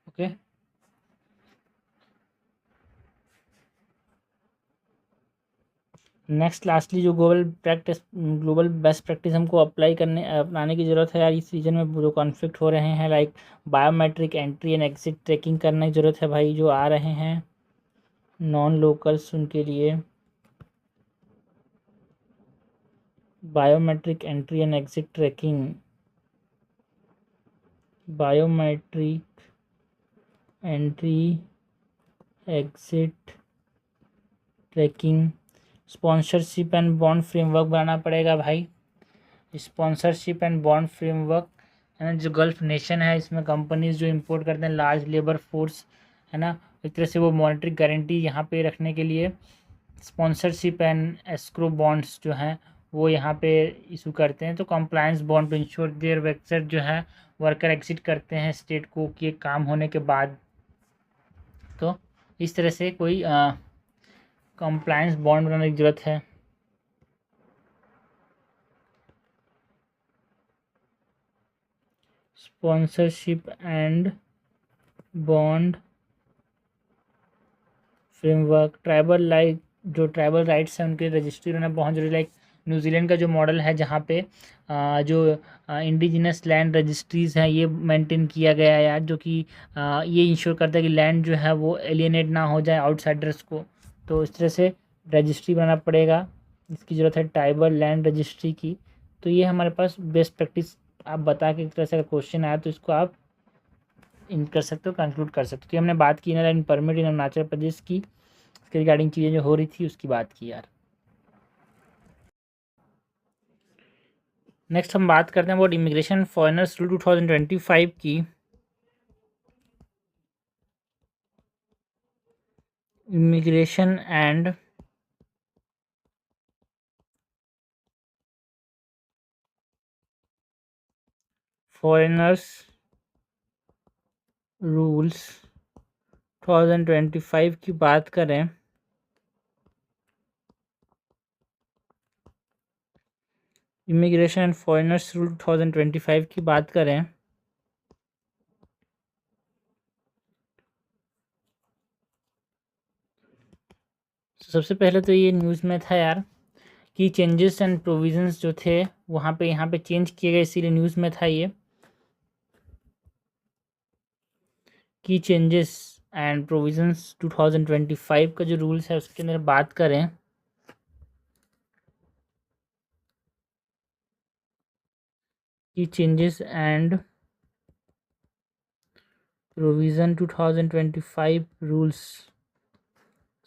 ओके, नेक्स्ट लास्टली जो ग्लोबल बेस्ट प्रैक्टिस हमको अपनाने की ज़रूरत है यार इस रीजन में जो कॉन्फ्लिक्ट हो रहे हैं, like biometric entry and exit tracking करने की ज़रूरत है भाई, जो आ रहे हैं नॉन लोकल्स उनके लिए। Biometric entry and exit tracking, biometric entry exit tracking, sponsorship and bond framework बनाना पड़ेगा भाई। स्पॉन्सरशिप एंड बॉन्ड फ्रेमवर्क है ना, जो गल्फ नेशन है इसमें कंपनीज जो इंपोर्ट करते हैं लार्ज लेबर फोर्स है ना, एक तरह से वो मॉनेटरी गारंटी यहाँ पे रखने के लिए स्पॉन्सरशिप एंड एस्क्रो बॉन्ड्स जो हैं वो यहाँ पे इशू करते हैं। तो compliance bond to ensure their वेक्सर जो है वर्कर एग्जिट करते हैं स्टेट को कि काम होने के बाद। तो इस तरह से कोई कंप्लायंस बॉन्ड बनाने की ज़रूरत है। स्पॉन्सरशिप एंड बॉन्ड फ्रेमवर्क, जो ट्राइबल राइट्स हैं उनके रजिस्ट्री होना बहुत जरूरी। लाइक न्यूजीलैंड का जो मॉडल है जहाँ पे जो इंडिजिनस लैंड रजिस्ट्रीज़ हैं ये मेंटेन किया गया है यार, जो कि ये इंश्योर करता है कि लैंड जो है वो एलियनेट ना हो जाए आउटसाइडर्स को। तो इस तरह से रजिस्ट्री बनाना पड़ेगा, इसकी ज़रूरत है ट्राइबल लैंड रजिस्ट्री की। तो ये हमारे पास बेस्ट प्रैक्टिस आप बता के एक तरह से अगर क्वेश्चन आया तो इसको आप इन कर सकते हो, कंक्लूड कर सकते हो। तो हमने बात की इनर लाइन परमिट इन अरुणाचल प्रदेश की, उसके रिगार्डिंग चीज़ें जो हो रही थी उसकी बात की यार। नेक्स्ट हम बात करते हैं अबाउट इमिग्रेशन फॉरेनर्स रूल 2025 की। इमिग्रेशन एंड फॉरेनर्स रूल्स 2025 की बात करें, इमिग्रेशन एंड फॉरेनर्स रूल 2025 की बात करें, सबसे पहले तो ये न्यूज़ में था यार कि चेंजेस एंड प्रोविजंस जो थे वहाँ पे यहाँ पे चेंज किए गए, इसीलिए न्यूज़ में था ये की चेंजेस एंड प्रोविजंस 2025 का जो रूल्स है उसके अंदर बात करें की चेंजेस एंड प्रोविज़न 2025 रूल्स।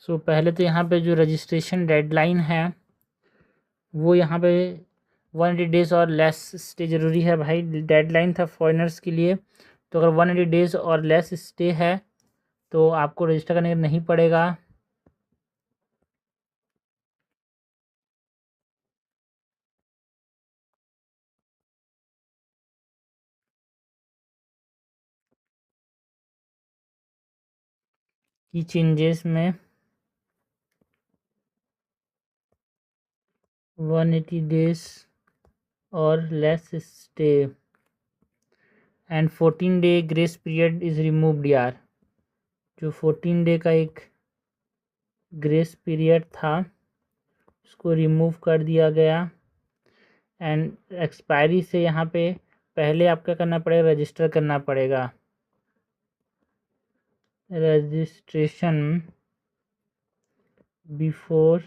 सो पहले तो यहाँ पे जो रजिस्ट्रेशन डेडलाइन है वो यहाँ पे 180 डेज़ और लेस स्टे ज़रूरी है भाई। डेडलाइन था फॉरेनर्स के लिए, तो अगर 180 डेज़ और लेस स्टे है तो आपको रजिस्टर करने नहीं पड़ेगा। की चेंजेस में 180 डेज़ और less stay and 14 day grace period is removed यार। जो 14 डे का एक ग्रेस पीरियड था उसको रिमूव कर दिया गया। एंड एक्सपायरी से यहाँ पे पहले आपका करना पड़ेगा, रजिस्टर करना पड़ेगा, रजिस्ट्रेशन बिफोर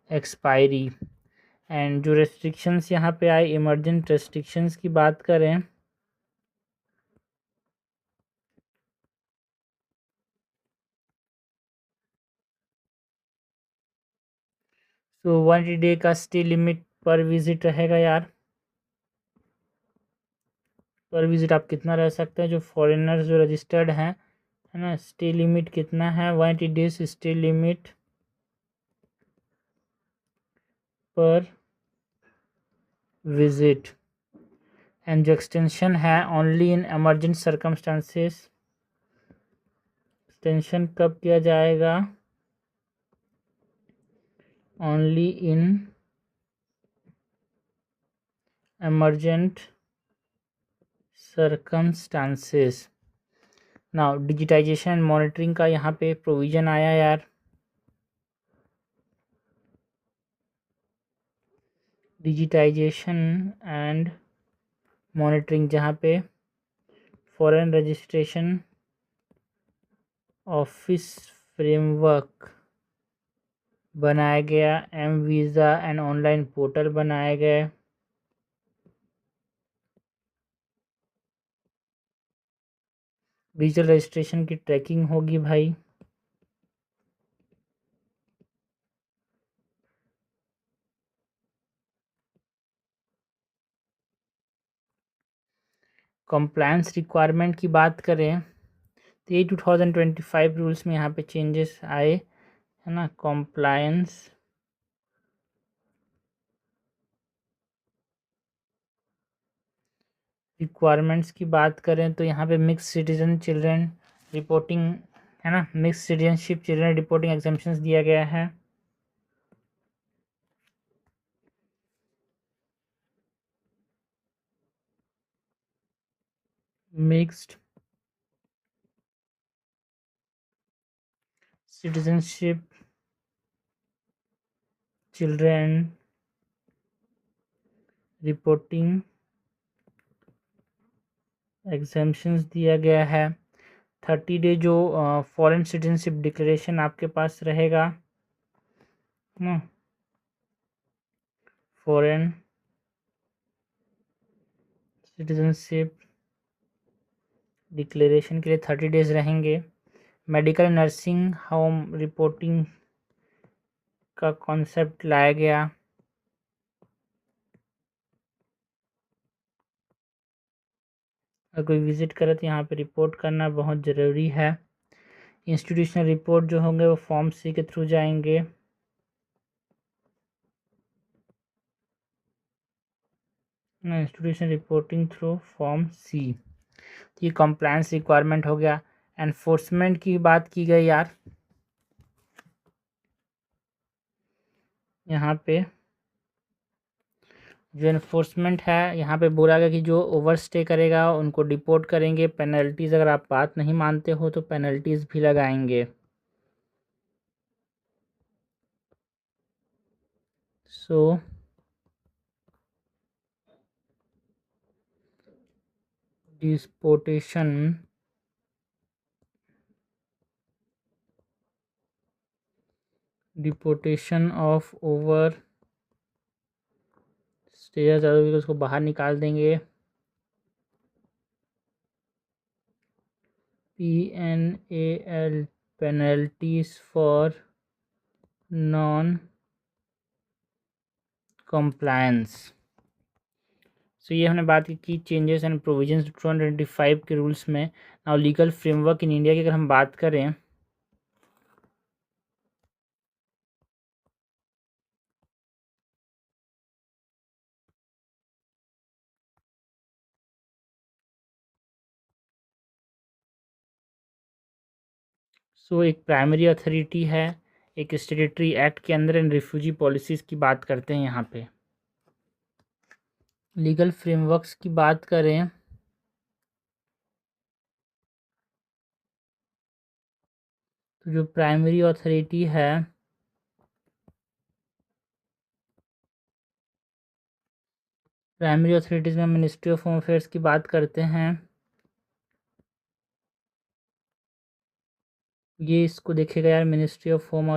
एक्सपायरी। एंड जो रेस्ट्रिक्शंस यहाँ पे आए, इमरजेंट रेस्ट्रिक्शंस की बात करें तो 180 डे का स्टे लिमिट पर विजिट रहेगा यार। पर विजिट आप कितना रह सकते हैं, जो फॉरेनर्स जो रजिस्टर्ड हैं, है ना। स्टे लिमिट कितना है, 180 days stay limit per visit. And जो एक्सटेंशन है only in emergent circumstances. Extension कब किया जाएगा, only in emergent circumstances. Now digitisation and monitoring का यहाँ पे प्रोविज़न आया यार। डिजिटाइजेशन एंड मॉनिटरिंग, जहाँ पे फॉरेन रजिस्ट्रेशन ऑफिस फ्रेमवर्क बनाया गया, M visa and online portal बनाए गए। डिजिटल रजिस्ट्रेशन की ट्रैकिंग होगी भाई। कंप्लायंस रिक्वायरमेंट की बात करें तो ये 2025 रूल्स में यहाँ पे चेंजेस आए, है ना। कंप्लायंस रिक्वायरमेंट्स की बात करें तो यहाँ पे मिक्स सिटीजन चिल्ड्रन रिपोर्टिंग, है ना, mix citizenship children reporting exemptions दिया गया है। Mixed citizenship children reporting exemptions दिया गया है। 30 डे जो फॉरेन सिटीजनशिप डिक्लेरेशन आपके पास रहेगा ना, फॉरेन सिटीजनशिप डिक्लेरेशन के लिए 30 डेज रहेंगे। मेडिकल नर्सिंग होम रिपोर्टिंग का कॉन्सेप्ट लाया गया। अगर कोई विजिट करे तो यहाँ पे रिपोर्ट करना बहुत ज़रूरी है। इंस्टीट्यूशनल रिपोर्ट जो होंगे वो फॉर्म सी के थ्रू जाएंगे। Institutional reporting through form C, ये कंप्लायंस रिक्वायरमेंट हो गया। एनफोर्समेंट की बात की गई यार, यहाँ पे जो एनफोर्समेंट है यहाँ पे बोला गया कि जो ओवर स्टे करेगा उनको डिपोर्ट करेंगे, पेनल्टीज़ अगर आप बात नहीं मानते हो तो पेनल्टीज़ भी लगाएंगे। So deportation of overstay ज़्यादा उसको बाहर निकाल देंगे। PNAL penalties for non compliance. So ये हमने बात की चेंजेस एंड प्रोविजंस 225 के रूल्स में। Now legal framework in India की अगर हम बात करें सो एक प्राइमरी अथॉरिटी है, एक स्टेटरी एक्ट के अंदर एंड रिफ्यूजी पॉलिसीज़ की बात करते हैं। यहाँ पे लीगल फ्रेमवर्क्स की बात करें तो जो प्राइमरी अथॉरिटी है प्राइमरी अथॉरिटीज़ में मिनिस्ट्री ऑफ होम अफेयर्स की बात करते हैं। ये इसको देखेगा यार, ministry of home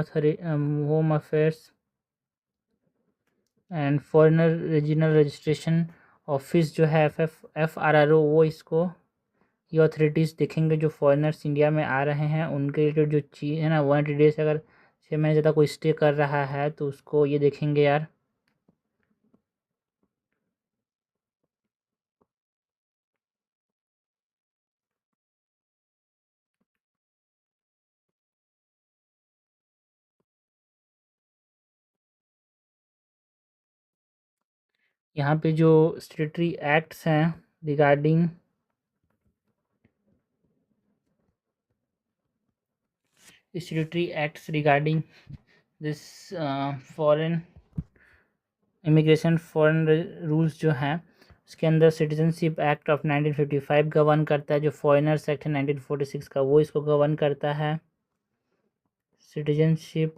affairs and foreigner regional registration office जो है FRRO, वो इसको ये अथॉरिटीज़ देखेंगे जो फॉरेनर्स इंडिया में आ रहे हैं उनके रिलेटेड जो चीज़ है ना, 180 डेज अगर 6 महीने ज़्यादा कोई स्टे कर रहा है तो उसको ये देखेंगे यार। यहाँ पे जो स्टेटरी एक्ट्स हैं regarding this foreign immigration foreign rules जो हैं उसके अंदर सिटीजनशिप एक्ट ऑफ 1955 गवर्न करता है, जो फॉरेनर्स एक्ट है 1946 का वो इसको गवर्न करता है। Citizenship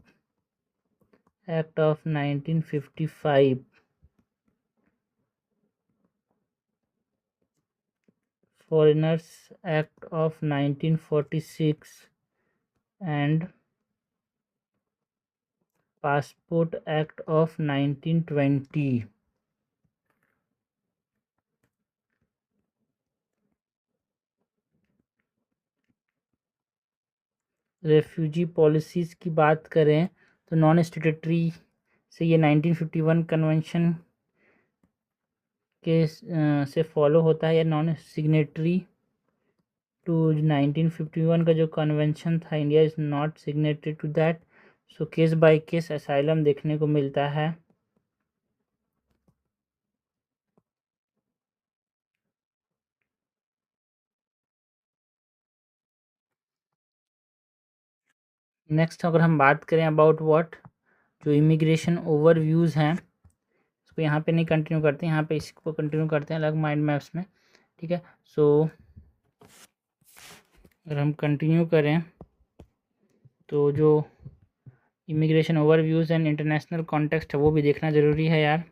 act of 1955, foreigners act of 1946 and passport act of 1920। Refugee policies की बात करें तो नॉन स्टेटरी से ये 1951 कन्वेंशन के से फॉलो होता है, या नॉन सिग्नेटरी टू 1951 का जो कन्वेंशन था, India is not signatory to that. So case by case asylum देखने को मिलता है। नेक्स्ट अगर हम बात करें अबाउट व्हाट, जो इमिग्रेशन ओवरव्यूज़ हैं इसको यहाँ पे नहीं कंटिन्यू करते हैं, यहाँ पे इसको कंटिन्यू करते हैं अलग माइंड मैप्स में, ठीक है। सो अगर हम कंटिन्यू करें तो जो इमिग्रेशन ओवरव्यूज़ एंड इंटरनेशनल कॉन्टेक्स्ट है वो भी देखना ज़रूरी है यार।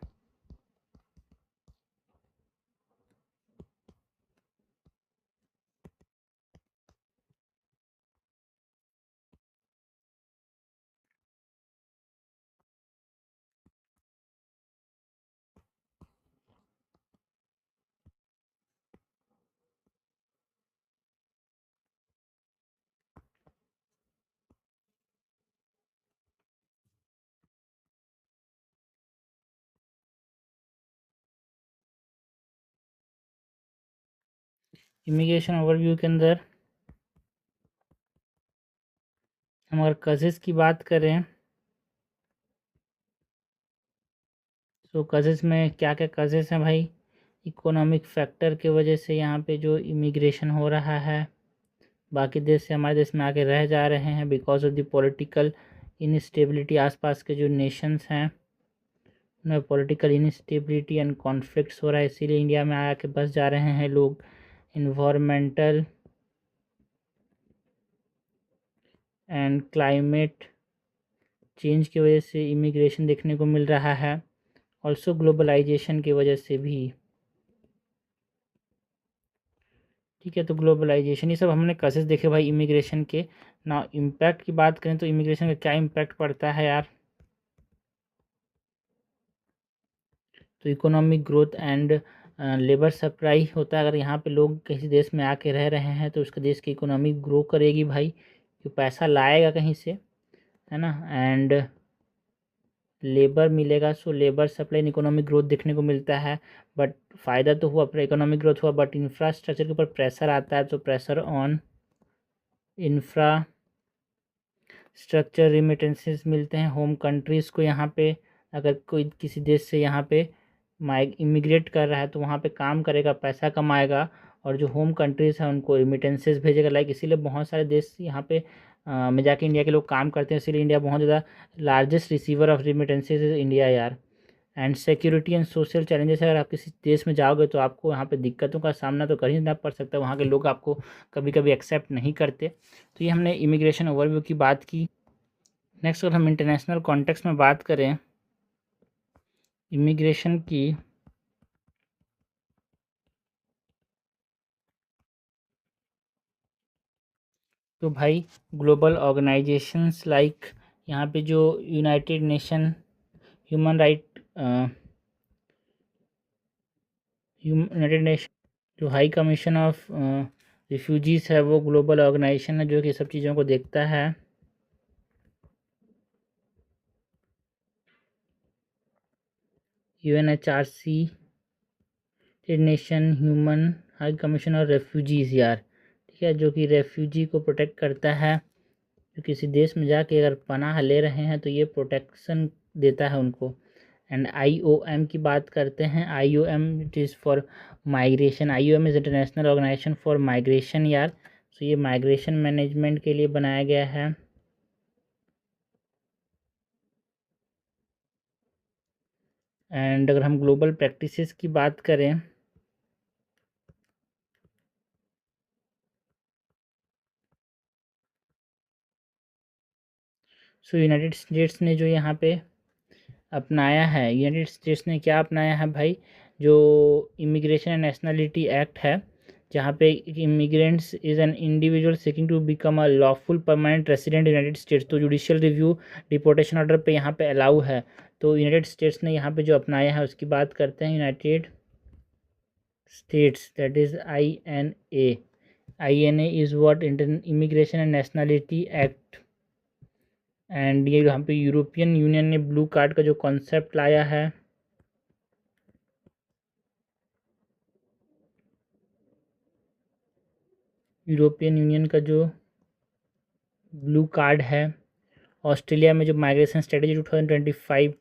इमिग्रेशन ओवरव्यू के अंदर हम अगर कजेस की बात करें तो कजेस में क्या क्या कजेस हैं भाई, इकोनॉमिक फैक्टर के वजह से यहाँ पे जो इमिग्रेशन हो रहा है, बाकी देश से हमारे देश में आके रह जा रहे हैं because of the political instability. आसपास के जो नेशंस हैं उनमें पॉलिटिकल इनस्टेबिलिटी एंड कॉन्फ्लिक्ट्स हो रहा है, इसीलिए इंडिया में आके बस जा रहे हैं लोग। इन्वायरमेंटल एंड क्लाइमेट चेंज की वजह से इमिग्रेशन देखने को मिल रहा है, ऑल्सो ग्लोबलाइजेशन की वजह से भी। ठीक है, तो ग्लोबलाइजेशन ये सब हमने केसेस देखे भाई इमिग्रेशन के ना। इम्पैक्ट की बात करें तो इमिग्रेशन का क्या इम्पैक्ट पड़ता है यार, तो economic growth and labour supply होता है। अगर यहाँ पे लोग किसी देश में आके रह रहे हैं तो उसके देश की इकोनॉमी ग्रो करेगी भाई, कि पैसा लाएगा कहीं से, है ना। एंड लेबर मिलेगा, so labour supply and economic growth देखने को मिलता है। बट फ़ायदा तो हुआ, इकोनॉमिक ग्रोथ हुआ, बट इंफ्रास्ट्रक्चर के ऊपर प्रेशर आता है, तो pressure on infra structure remittances मिलते हैं होम कंट्रीज़ को। यहाँ पे अगर कोई किसी देश से यहाँ पे इमिग्रेट कर रहा है तो वहाँ पे काम करेगा, पैसा कमाएगा, और जो होम कंट्रीज़ हैं उनको रिमिटेंसेस भेजेगा। लाइक इसीलिए बहुत सारे देश यहाँ पे में जाके इंडिया के लोग काम करते हैं, इसीलिए इंडिया बहुत ज़्यादा largest receiver of remittances is India यार। And security and social challenges, अगर आप किसी देश में जाओगे तो आपको यहाँ पे दिक्कतों का सामना तो कर ही ना पड़ सकता है, वहाँ के लोग आपको कभी कभी एक्सेप्ट नहीं करते। तो ये हमने इमिग्रेशन ओवरव्यू की बात की। नेक्स्ट अगर हम इंटरनेशनल कॉन्टेक्स्ट में बात करें इमिग्रेशन की, तो भाई ग्लोबल ऑर्गेनाइजेशंस लाइक यहाँ पे जो United nation human right United nation जो हाई कमीशन ऑफ रिफ्यूजीज़ है, वो ग्लोबल ऑर्गेनाइजेशन है जो कि सब चीज़ों को देखता है। UNHRC nation human high commission और रेफ्यूजीज़ यार, ठीक है, जो कि रेफ्यूजी को प्रोटेक्ट करता है। जो किसी देश में जाके अगर पनाह ले रहे हैं तो ये प्रोटेक्शन देता है उनको। एंड IOM की बात करते हैं, IOM it is for migration. IOM is international organisation for migration यार। तो ये माइग्रेशन मैनेजमेंट के लिए बनाया गया है। एंड अगर हम ग्लोबल प्रैक्टिसेस की बात करें, सो यूनाइटेड स्टेट्स ने जो यहाँ पे अपनाया है, यूनाइटेड स्टेट्स ने क्या अपनाया है भाई, जो इमिग्रेशन एंड नेशनलिटी एक्ट है, जहाँ पे immigrants is an individual seeking to become a lawful permanent resident united states, तो जुडिशियल रिव्यू डिपोर्टेशन ऑर्डर पे यहाँ पे अलाउ है। तो यूनाइटेड स्टेट्स ने यहाँ पे जो अपनाया है उसकी बात करते हैं। United states that is INA is what immigration and nationality act. And ये यहाँ पे यूरोपियन यूनियन ने ब्लू कार्ड का जो कॉन्सेप्ट लाया है, यूरोपियन यूनियन का जो ब्लू कार्ड है, ऑस्ट्रेलिया में जो माइग्रेशन स्ट्रेटजी 2025,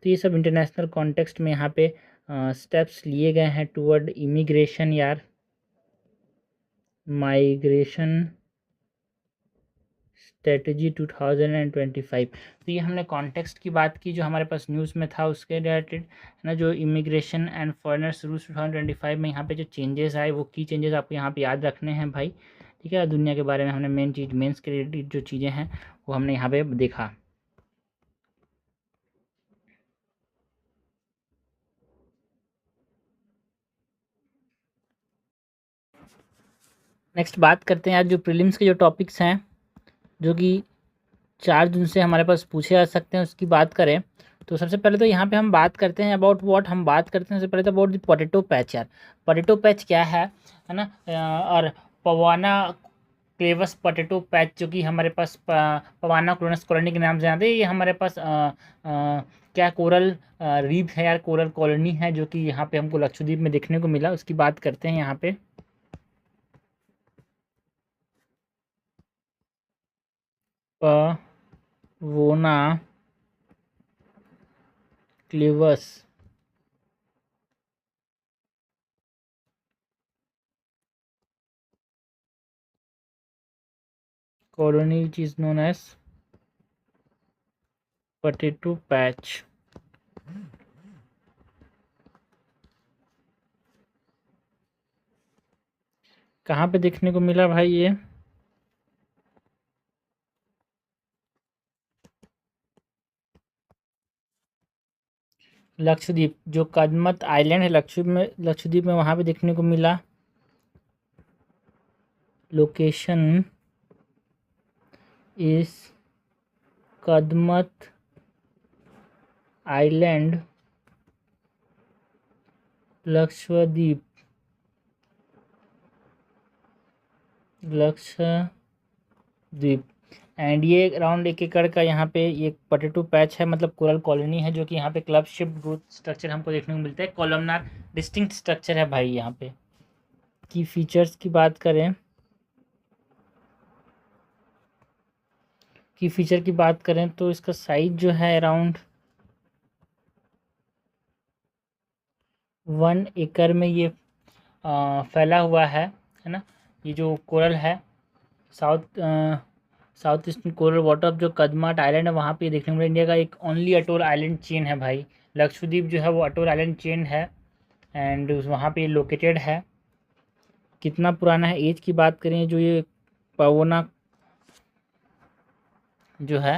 तो ये सब इंटरनेशनल कॉन्टेक्स्ट में यहाँ पे स्टेप्स लिए गए हैं टूवर्ड इमिग्रेशन यार, माइग्रेशन स्ट्रेटजी 2025। तो ये हमने कॉन्टेक्स्ट की बात की जो हमारे पास न्यूज़ में था उसके रिलेटेड, है ना। जो इमिग्रेशन एंड फॉरेनर्स रूल्स 2025 में यहाँ पे जो चेंजेस आए वो की चेंजेस आपको यहाँ पे याद रखने हैं भाई, ठीक है। दुनिया के बारे में हमने मेन चीज़ मेंस के रिलेटेड जो चीज़ें हैं वो हमने यहाँ पे देखा। नेक्स्ट बात करते हैं आज जो प्रीलिम्स के जो टॉपिक्स हैं जो कि 4 जून से हमारे पास पूछे जा सकते हैं उसकी बात करें, तो सबसे पहले तो यहाँ पे हम बात करते हैं अबाउट व्हाट, हम बात करते हैं सबसे पहले तो अबाउट द पोटैटो पैच यार। पोटैटो पैच क्या है ना। और पवाना क्लेवस पोटैटो पैच जो कि हमारे पास पवाना क्लोनस कॉलोनी के नाम से आते हैं, ये हमारे पास क्या कोरल रीफ है यार, कोरल कॉलोनी है जो कि यहाँ पे हमको लक्षद्वीप में देखने को मिला, उसकी बात करते हैं यहाँ पे। पवोना क्लेवस colony which is known as potato patch. कहाँ पे देखने को मिला भाई ये? लक्षद्वीप, जो कदमत आइलैंड है लक्षद्वीप में वहाँ पे देखने को मिला। लोकेशन इस कदमत आइलैंड, लक्षद्वीप एंड ये अराउंड 1 एकड़ का यहाँ पे ये पोटैटो पैच है, मतलब कोरल कॉलोनी है, जो कि यहाँ पे क्लब शिप ग्रोथ स्ट्रक्चर हमको देखने को मिलता है। कॉलमनार डिस्टिंक्ट स्ट्रक्चर है भाई। यहाँ पे की फीचर्स की बात करें, तो इसका साइज जो है अराउंड 1 एकड़ में ये फैला हुआ है ना। ये जो कोरल है साउथ ईस्टर्न कोरल वाटर जो कदमत आइलैंड है वहाँ पे देखने को मिला। इंडिया का एक ओनली अटोल आइलैंड चेन है भाई। लक्षद्वीप जो है वो अटोल आइलैंड चेन है एंड वहाँ पे लोकेटेड है। कितना पुराना है, एज की बात करें, जो ये पवना जो है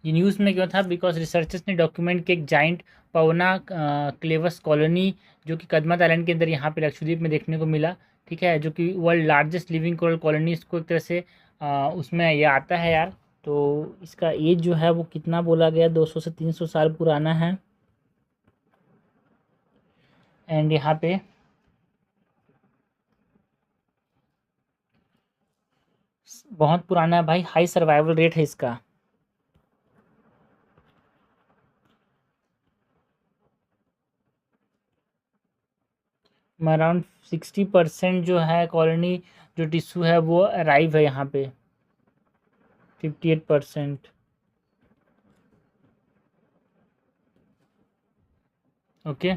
ये न्यूज़ में क्यों था, बिकॉज रिसर्चर्स ने डॉक्यूमेंट के एक जाइंट पवना क्लेवस कॉलोनी जो कि कदमत आइलैंड के अंदर यहाँ पे लक्षद्वीप में देखने को मिला। ठीक है, जो कि world largest living coral colonies को एक तरह से उसमें ये आता है यार। तो इसका एज जो है वो कितना बोला गया, 200 से 300 साल पुराना है। एंड यहाँ पे बहुत पुराना है भाई, हाई सर्वाइवल रेट है इसका। अराउंड 60% जो है कॉलोनी जो टिश्यू है वो अराइव है यहाँ पे, 58%। ओके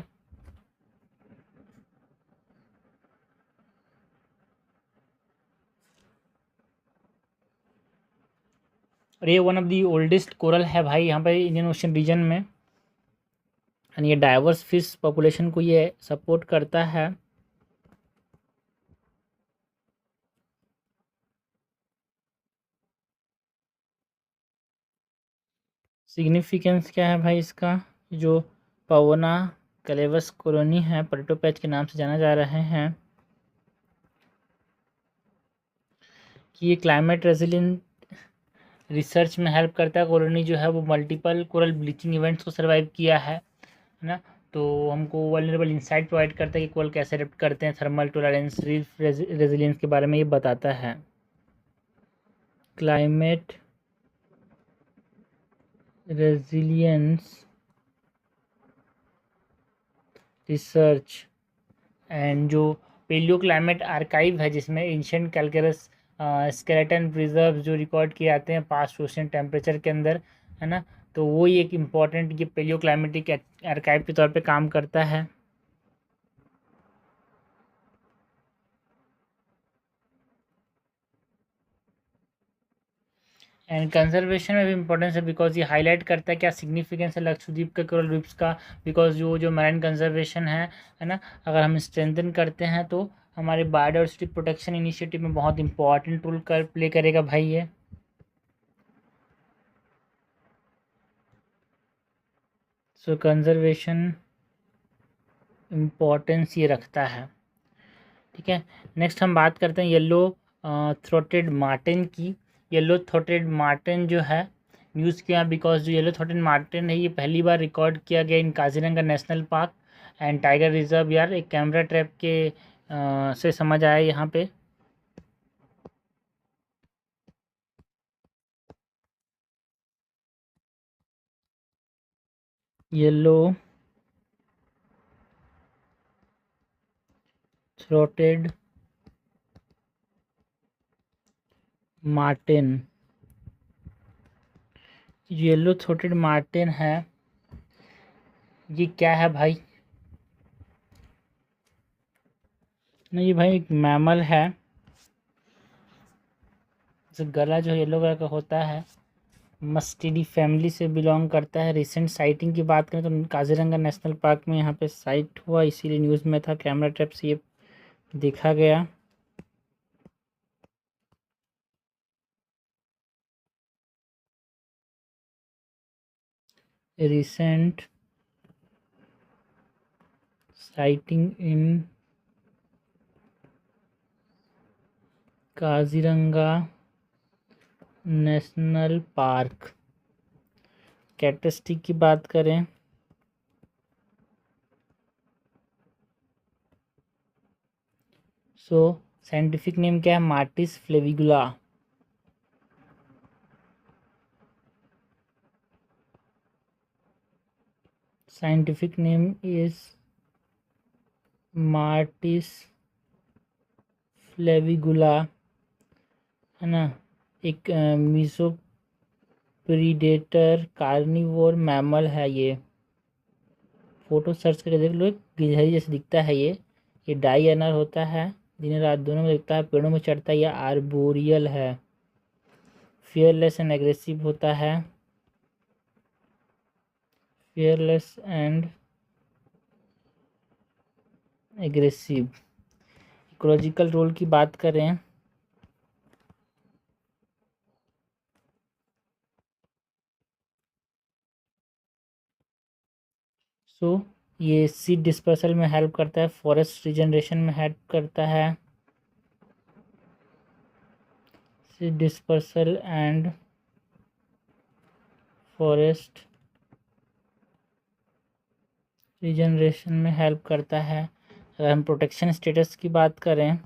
और ये one of the oldest coral है भाई यहाँ पे इंडियन ओशन रीजन में। एंड ये डाइवर्स फिश पॉपुलेशन को ये सपोर्ट करता है। सिग्निफिकेंस क्या है भाई इसका, जो पवना क्लेवस कॉलोनी है पोटैटो पैच के नाम से जाना जा रहे हैं कि ये क्लाइमेट रेजिलिएंट रिसर्च में हेल्प करता है। कॉलोनी जो है वो मल्टीपल कोरल ब्लीचिंग इवेंट्स को सर्वाइव किया है ना। तो हमको वल्नरेबल इंसाइट प्रोवाइड करता है कि कोरल कैसे एडेप्ट करते हैं, थर्मल टॉलरेंस, रीफ रेजिलियंस के बारे में ये बताता है। क्लाइमेट रेजिलियंस रिसर्च एंड जो पेलियो क्लाइमेट आर्काइव है जिसमें एंशिएंट कैलकेरस स्केलेटन प्रिजर्व जो रिकॉर्ड किए जाते हैं पास्ट ओशन टेम्परेचर के अंदर, है ना। तो वो ही एक इम्पॉर्टेंट ये पेलियो क्लाइमेटिक आर्काइव के तौर पे काम करता है। एंड कंजर्वेशन में भी इम्पोर्टेंस है बिकॉज ये हाईलाइट करता है क्या सिग्निफिकेंस है लक्षद्वीप के कोरल रीफ्स का। बिकॉज जो मैरीन कंजर्वेशन है ना, अगर हम स्ट्रेंथन करते हैं तो हमारे बायोडाइवर्सिटी प्रोटेक्शन इनिशिएटिव में बहुत इंपॉर्टेंट रोल प्ले करेगा भाई ये। सो कंजर्वेशन इम्पोर्टेंस ये रखता है। ठीक है, नेक्स्ट हम बात करते हैं येलो थ्रोटेड मार्टिन की। येलो थ्रोटेड मार्टिन जो है न्यूज़ किया बिकॉज जो येलो थ्रोटेड मार्टिन है ये पहली बार रिकॉर्ड किया गया in Kaziranga national park and tiger reserve. यार एक कैमरा ट्रैप के से समझ आया यहाँ पे। Yellow throated Martin, yellow throated Martin है, ये क्या है भाई? नहीं, ये भाई एक मैमल है गला जो येलो कलर का होता है मस्टिडी फैमिली से बिलोंग करता है। रिसेंट साइटिंग की बात करें तो काजीरंगा नेशनल पार्क में यहाँ पे साइट हुआ, इसीलिए न्यूज़ में था, कैमरा ट्रैप से ये देखा गया। Recent sighting in Kaziranga national park. Characteristic की बात करें सो साइंटिफिक नेम क्या है, Martes flavigula. Scientific name is Martes flavigula, है ना। एक मीसो प्रीडेटर कार्निवोर मैमल है ये। फोटो सर्च करके देख लो, गिलहरी जैसे दिखता है ये डायनर होता है, दिन रात दोनों में दिखता है, पेड़ों में चढ़ता है, या आर्बोरियल है। फियरलेस एंड एग्रेसिव होता है, fearless and aggressive. Ecological role की बात करें सो ये सीड डिस्पर्सल में हेल्प करता है, फॉरेस्ट रिजनरेशन में हेल्प करता है, seed dispersal and forest regeneration में हेल्प करता है। अगर हम प्रोटेक्शन स्टेटस की बात करें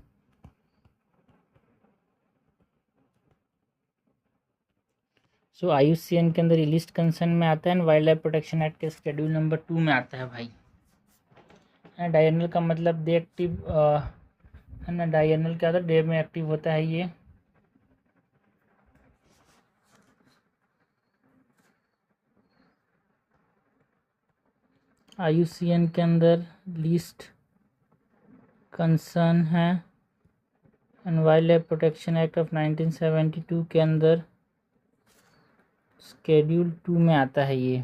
सो IUCN के अंदर ये लिस्ट कंसर्न में आता है and wild life protection act के शेड्यूल नंबर 2 में आता है भाई। डायर्नल का मतलब डे एक्टिव है ना, डायर्नल क्या होता है, डे में एक्टिव होता है ये। IUCN के अंदर लिस्ट कंसर्न है and wild life protection act of 1972 के अंदर शेड्यूल 2 में आता है ये।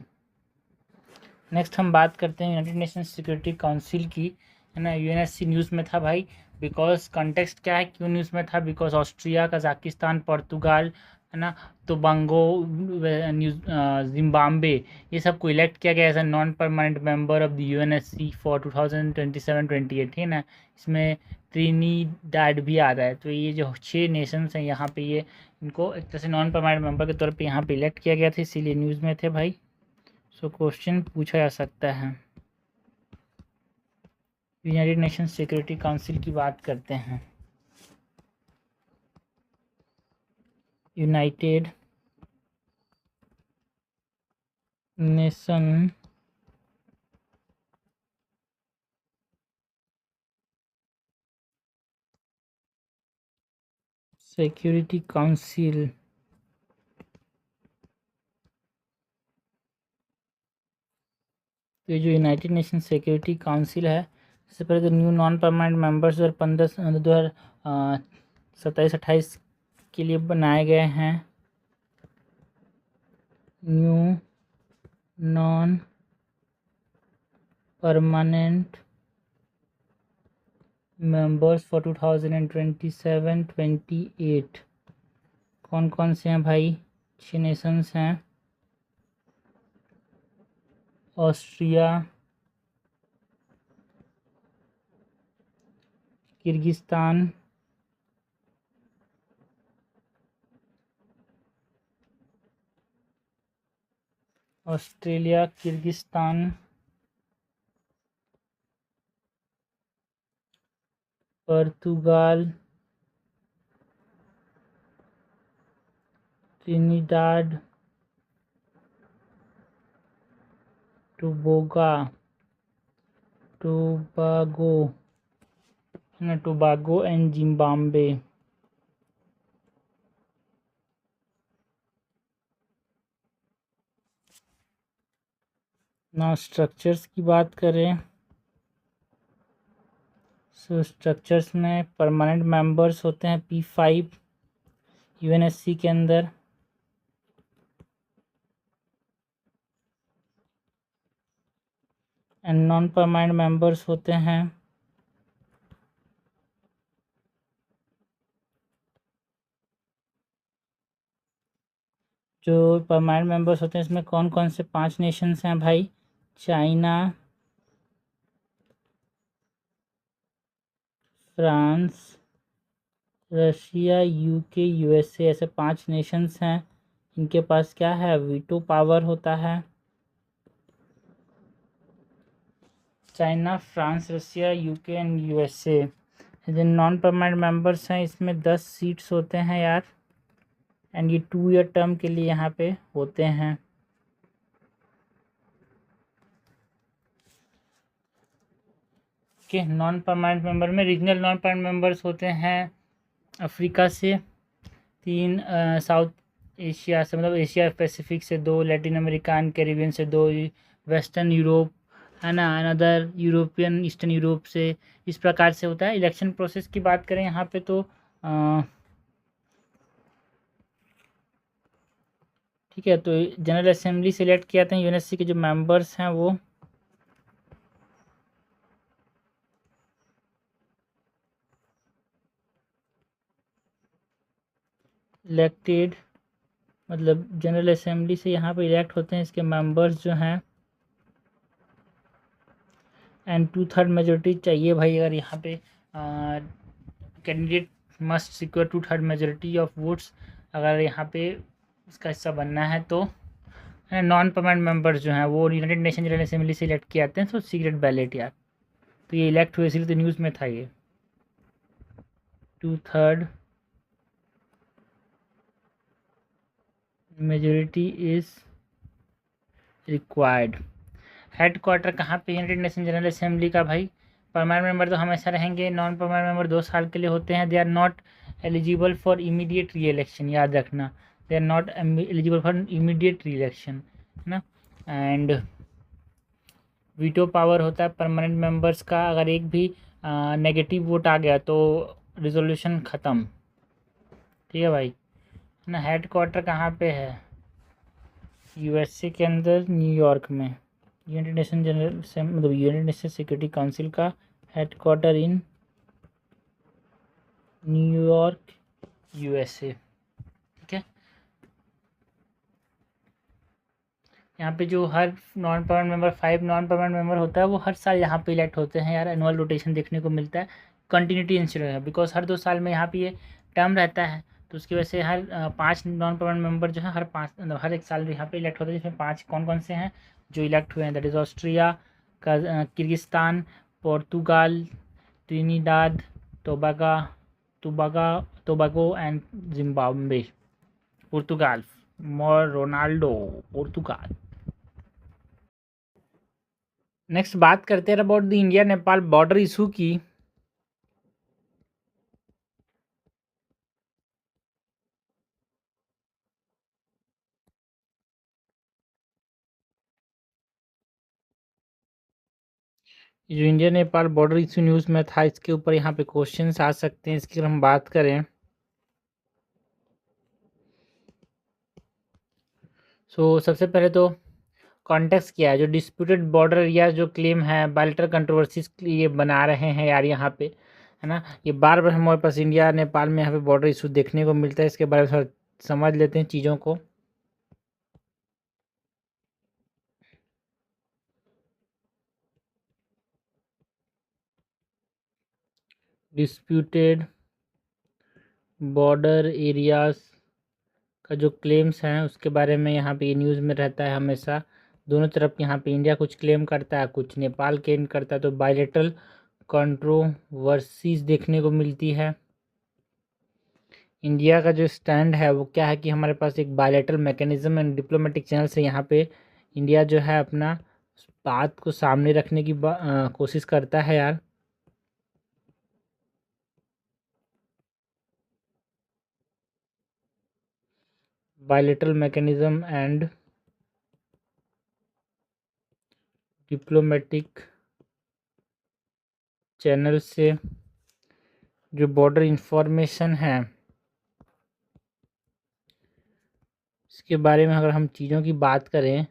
नेक्स्ट हम बात करते हैं यूनाइटेड नेशन सिक्योरिटी काउंसिल की, है ना। UNSC न्यूज़ में था भाई, बिकॉज कॉन्टेक्स्ट क्या है, क्यों न्यूज़ में था, बिकॉज ऑस्ट्रिया, कजाकिस्तान, पुर्तगाल, है ना, टोबागो, जिम्बाब्वे, ये सब को इलेक्ट किया गया as a non permanent member of the UNSC for 2027-28, है ना। इसमें ट्रिनिडाड भी आ रहा है। तो ये जो 6 नेशंस हैं यहाँ पे, ये इनको एक तरह से नॉन परमानेंट मेंबर के तौर पे यहाँ पे इलेक्ट किया गया था, इसीलिए न्यूज़ में थे भाई। सो क्वेश्चन पूछा जा सकता है। यूनाइटेड नेशन सिक्योरिटी काउंसिल की बात करते हैं। यूनाइटेड नेशन सिक्योरिटी काउंसिल तो ये जो यूनाइटेड नेशन सिक्योरिटी काउंसिल है, इससे पहले तो न्यू नॉन परमानेंट मेंबर्स 2027-28 के लिए बनाए गए हैं। New non permanent members for 2027-28 कौन कौन से हैं भाई? 6 नेशंस हैं, Austria, Kyrgyzstan, Australia, Kyrgyzstan, Portugal, Trinidad Tobago and Zimbabwe. ना स्ट्रक्चर्स की बात करें सो स्ट्रक्चर्स में परमानेंट मेंबर्स होते हैं P5, यूएनएससी के अंदर एंड नॉन परमानेंट मेंबर्स होते हैं जो परमानेंट मेंबर्स होते हैं इसमें कौन कौन से 5 नेशंस हैं भाई? China, France, Russia, UK, USA, ऐसे 5 नेशंस हैं। इनके पास क्या है? वीटो पावर होता है। China, France, Russia, UK and USA. जो नॉन परमानेंट मेंबर्स हैं इसमें 10 सीट्स होते हैं यार, एंड ये 2 ईयर टर्म के लिए यहाँ पे होते हैं। के नॉन परमानेंट मेंबर में रीजनल नॉन परमानेंट मेंबर्स होते हैं अफ्रीका से 3, साउथ एशिया से मतलब एशिया पैसिफिक से 2, लैटिन अमेरिका एंड कैरिबियन से 2, वेस्टर्न यूरोप है ना, अनदर यूरोपियन ईस्टर्न यूरोप से। इस प्रकार से होता है। इलेक्शन प्रोसेस की बात करें यहाँ पे तो ठीक है, तो जनरल असेंबली सिलेक्ट किया था। यूएनएससी के जो मेंबर्स हैं वो इलेक्टेड मतलब जनरल असेंबली से यहाँ पे इलेक्ट होते हैं इसके मेंबर्स जो हैं, एंड 2/3 मेजोरिटी चाहिए भाई। अगर यहाँ पे candidate must secure 2/3 majority of votes अगर यहाँ पे इसका हिस्सा बनना है तो नॉन परमानेंट मेंबर्स जो हैं वो यूनाइटेड नेशन जनरल असेंबली से इलेक्ट किए जाते हैं। तो सीक्रेट बैलेट यार, तो ये इलेक्ट हुए इसलिए तो न्यूज़ में था ये। 2/3 majority is required. Head quarter कहाँ पे? यूनाइटेड नेशन जनरल असेंबली का भाई। परमानेंट मेंबर तो हमेशा रहेंगे, नॉन परमानेंट मेंबर 2 साल के लिए होते हैं। They are not eligible for immediate re-election, याद रखना, they are not eligible for immediate re-election, है ना। एंड वीटो पावर होता है परमानेंट मेंबर्स का। अगर एक भी नेगेटिव वोट आ गया तो रिजोल्यूशन ख़त्म, ठीक है भाई, है ना। हेड क्वार्टर कहाँ पे है? यूएसए के अंदर न्यूयॉर्क में। यूनाइटेड नेशन जनरल मतलब यूनाइटेड नेशन सिक्योरिटी काउंसिल का हेडक्वार्टर इन न्यूयॉर्क, यूएसए, ठीक है। यहाँ पे जो हर non permanent member 5 non permanent member होता है वो हर साल यहाँ पे इलेक्ट होते हैं यार। एनुअल रोटेशन देखने को मिलता है, कंटिन्यूटी इंश्योर है, बिकॉज हर 2 साल में यहाँ पे ये टर्म रहता है। तो उसकी वजह से हर 5 नॉन परमानेंट मेंबर जो है हर 5 मतलब हर 1 साल यहाँ पे इलेक्ट होते हैं, जिसमें 5 कौन कौन से हैं जो इलेक्ट हुए हैं? That is Austria, Kyrgyzstan, Portugal, Trinidad Tobaga Tobaga Tobago and Zimbabwe. Portugal, more Ronaldo, Portugal. Next बात करते हैं about the India Nepal border issue की। जो India Nepal border issue news में था इसके ऊपर यहाँ पे क्वेश्चंस आ सकते हैं। इसकी अगर हम बात करें सबसे पहले तो कॉन्टेक्स्ट क्या है? जो डिस्प्यूटेड बॉर्डर एरिया जो क्लेम है बायलैटरल कंट्रोवर्सीज के लिए बना रहे हैं यार यहाँ पे, है ना। ये बार बार हमारे पास इंडिया नेपाल में यहाँ पे बॉर्डर इशू देखने को मिलता है। इसके बारे में थोड़ा समझ लेते हैं चीज़ों को। डिस्प्यूटेड बॉर्डर एरियाज का जो क्लेम्स हैं उसके बारे में यहाँ पे ये न्यूज़ में रहता है हमेशा। दोनों तरफ यहाँ पे इंडिया कुछ क्लेम करता है, कुछ नेपाल क्लेम करता है, तो बायलैटरल कंट्रोवर्सीज देखने को मिलती है। इंडिया का जो स्टैंड है वो क्या है कि हमारे पास एक bilateral mechanism and diplomatic channel से यहाँ पे इंडिया जो है अपना बात को सामने रखने की कोशिश करता है यार। Bilateral mechanism and diplomatic channel से जो बॉर्डर इंफॉर्मेशन है इसके बारे में अगर हम चीज़ों की बात करें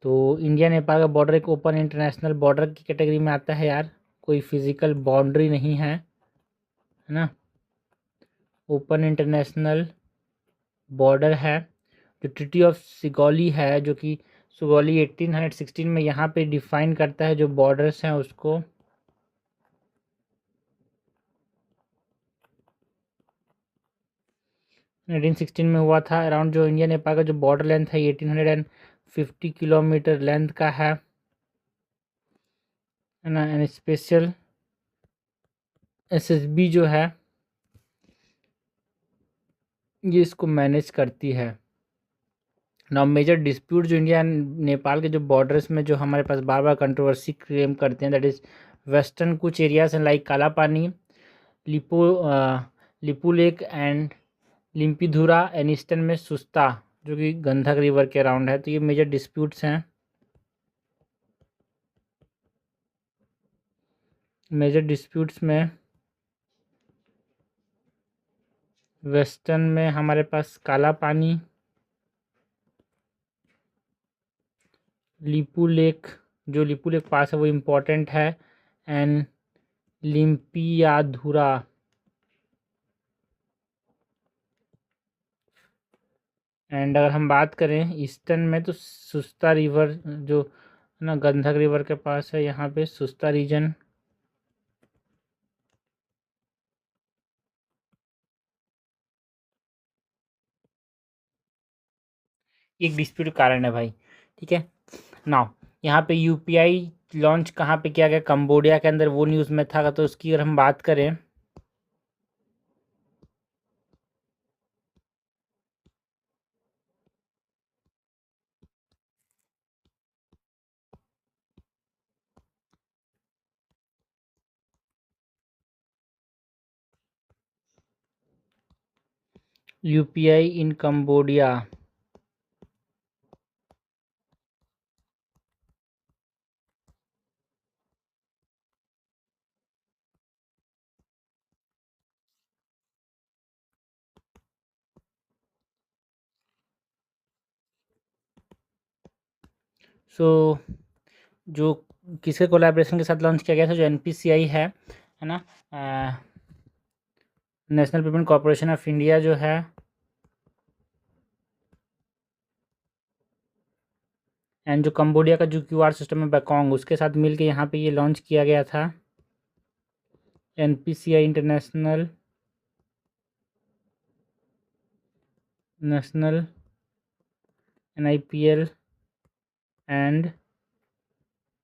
तो इंडिया नेपाल का बॉर्डर एक ओपन इंटरनेशनल बॉर्डर की कैटेगरी में आता है यार, कोई फिजिकल बाउंड्री नहीं है ना, ओपन इंटरनेशनल बॉर्डर है। जो ट्रीटी ऑफ सिगौली है, जो कि सिगौली 1816 में यहाँ पे डिफाइन करता है जो बॉर्डर्स हैं उसको। 1916 में हुआ था। अराउंड जो इंडिया नेपाल का जो बॉर्डर लेंथ है 1850 किलोमीटर लेंथ का है ना। एंड स्पेशल एसएसबी जो है ये इसको मैनेज करती है। नाउ मेजर डिस्प्यूट जो इंडिया एंड नेपाल के जो बॉर्डर्स में जो हमारे पास बार बार कंट्रोवर्सी क्लेम करते हैं, दैट इज़ वेस्टर्न कुछ एरियाज हैं like Kala Pani, Lipo Lipulekh and Limpiyadhura, and eastern में सुस्ता जो कि गंधक रिवर के अराउंड है। तो ये मेजर डिस्प्यूट्स हैं। मेजर डिस्प्यूट्स में वेस्टर्न में हमारे पास काला पानी, लिपू लेक, जो लिपू लेक पास है वो इम्पोर्टेंट है, एंड लिम्पियाधुरा। एंड अगर हम बात करें ईस्टर्न में तो सुस्ता रिवर जो है ना गंधक रिवर के पास है, यहाँ पे सुस्ता रीजन। एक डिस्प्यूट कारण है भाई, ठीक है। नाउ यहाँ पे यूपीआई लॉन्च कहाँ पे किया गया, कंबोडिया के अंदर, वो न्यूज़ में था। तो उसकी अगर हम बात करें यूपीआई इन कंबोडिया, सो जो किसके कोलैबोरेशन के साथ लॉन्च किया गया था, जो एनपीसीआई है ना, national payment corporation of India जो है, एंड जो कंबोडिया का जो क्यूआर सिस्टम है बैकॉन्ग, उसके साथ मिल के यहाँ पे ये लॉन्च किया गया था। NPCI international national NIPL and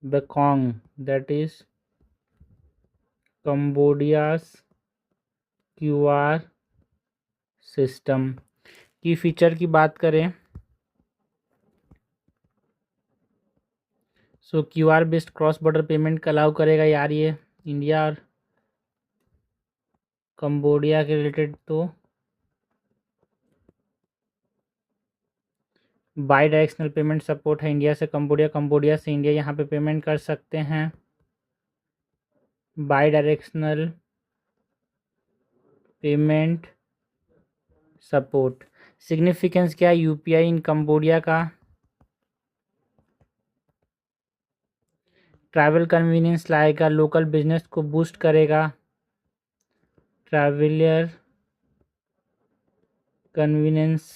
Bakong, that is Cambodia's QR system की फीचर की बात करें so QR based cross border payment का अलाउ करेगा यार ये इंडिया और कंबोडिया के रिलेटेड। तो बाई डायरेक्शनल पेमेंट सपोर्ट है इंडिया से कंबोडिया, कंबोडिया से इंडिया यहाँ पे पेमेंट कर सकते हैं। Bidirectional payment support. Significance क्या है यूपीआई इन कंबोडिया का, ट्रैवल कन्वीनियंस लाएगा, लोकल बिजनेस को बूस्ट करेगा, ट्रैवलर कन्वीनियंस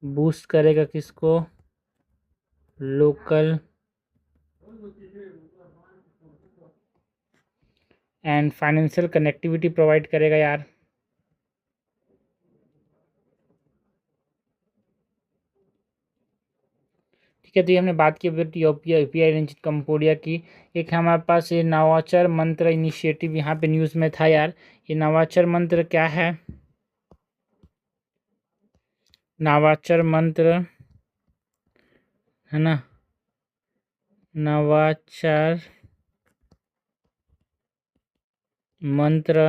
बूस्ट करेगा किसको, local, and financial connectivity provide करेगा यार। ठीक है, तो ये हमने बात की यूपीआई रेंज कंबोडिया की। एक हमारे पास ये नवाचार मंत्र इनिशिएटिव यहाँ पे न्यूज़ में था यार। ये नवाचार मंत्र क्या है, नवाचार मंत्र है ना, नवाचार मंत्र,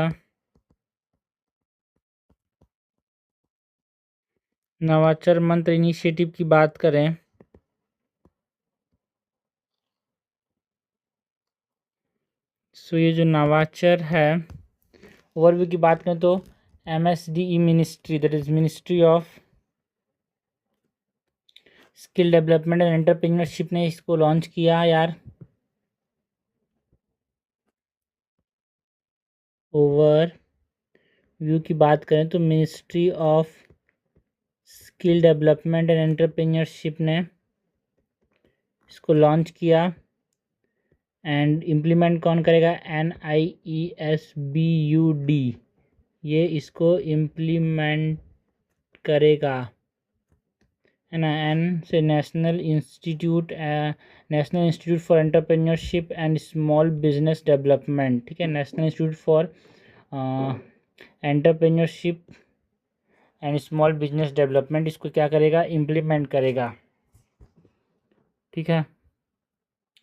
नवाचार मंत्र इनिशिएटिव की बात करें सो ये जो नवाचार है ओवरव्यू की बात करें तो MSDE ministry, that is ministry of skill development and entrepreneurship ने इसको लॉन्च किया यार। ओवर व्यू की बात करें तो ministry of skill development and entrepreneurship ने इसको लॉन्च किया। एंड इम्प्लीमेंट कौन करेगा? NIESBUD, ये इसको इम्प्लीमेंट करेगा, है ना। एन से national institute for entrepreneurship and small business development, ठीक है। National institute for entrepreneurship and small business development इसको क्या करेगा? इम्प्लीमेंट करेगा, ठीक है।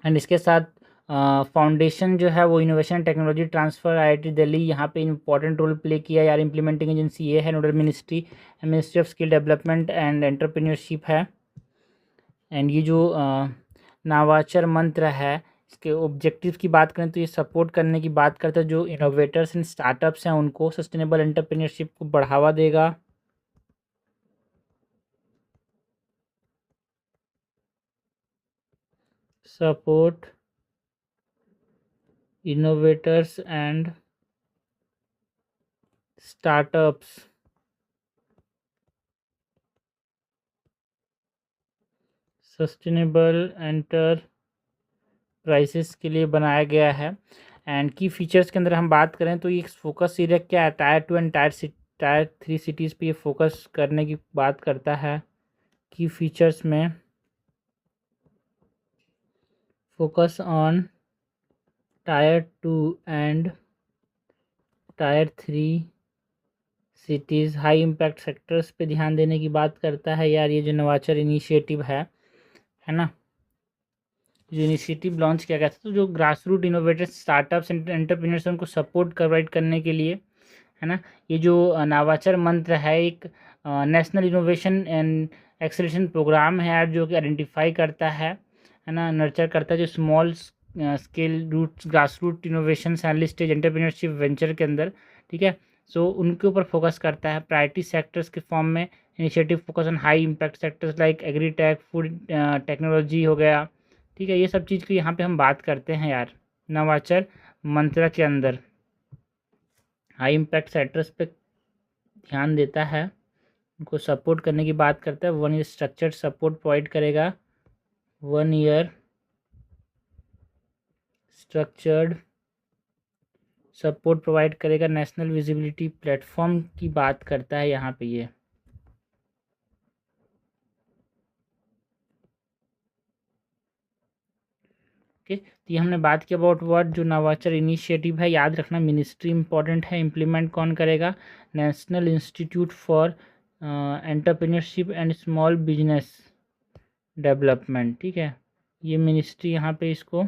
एंड इसके साथ फाउंडेशन जो है वो innovation technology transfer IIT Delhi यहाँ पे इंपॉर्टेंट रोल प्ले किया यार। इम्प्लीमेंटिंग एजेंसी ये है, nodal ministry ministry of skill development and entrepreneurship है। एंड ये जो नवाचार मंत्र है, इसके ऑब्जेक्टिव की बात करें तो ये सपोर्ट करने की बात करता है जो इनोवेटर्स एंड स्टार्टअप्स हैं उनको, सस्टेनेबल एंटरप्रेन्योरशिप को बढ़ावा देगा, support innovators and startups, sustainable enterprises के लिए बनाया गया है। एंड की फीचर्स के अंदर हम बात करें तो ये फोकस एरिया क्या है? टायर 2 एंड टायर 3 सिटीज़ पे ये फोकस करने की बात करता है। की फीचर्स में focus on tyre 2 and tyre 3 cities, high impact sectors पे ध्यान देने की बात करता है यार। ये जो नवाचार इनिशिएटिव है ना, जो इनिशिएटिव लॉन्च किया गया था, तो जो grass root innovators startups and entrepreneurs उनको सपोर्ट प्रोवाइड करने के लिए, है ना। ये जो नवाचार मंत्र है एक national innovation and acceleration programme है यार, जो कि आइडेंटिफाई करता है ना, नर्चर करता है जो small scale root grass root innovation early stage entrepreneurship venture के अंदर, ठीक है। सो उनके ऊपर फोकस करता है। प्रायोरिटी सेक्टर्स के फॉर्म में initiative focus on high impact sectors like agritech, food technology हो गया, ठीक है। ये सब चीज़ की यहाँ पे हम बात करते हैं यार नवाचार मंत्र के अंदर। हाई इम्पैक्ट सेक्टर्स पे ध्यान देता है, उनको सपोर्ट करने की बात करता है। 1 ईयर स्ट्रक्चर्ड सपोर्ट प्रोवाइड करेगा, 1 ईयर स्ट्रक्चर्ड सपोर्ट प्रोवाइड करेगा। नेशनल विजिबिलिटी प्लेटफॉर्म की बात करता है यहाँ पे ये, ओके। तो ये हमने बात की अबाउट व्हाट जो नवाचार इनिशिएटिव है। याद रखना मिनिस्ट्री इंपॉर्टेंट है, इम्प्लीमेंट कौन करेगा? National institute for entrepreneurship and small business development, ठीक है। ये मिनिस्ट्री यहाँ पे इसको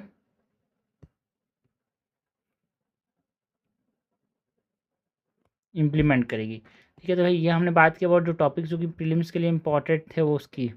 इम्प्लीमेंट करेगी, ठीक है। तो भाई ये हमने बात की अबाउट जो टॉपिक्स जो कि प्रीलिम्स के लिए इम्पॉर्टेंट थे वो उसकी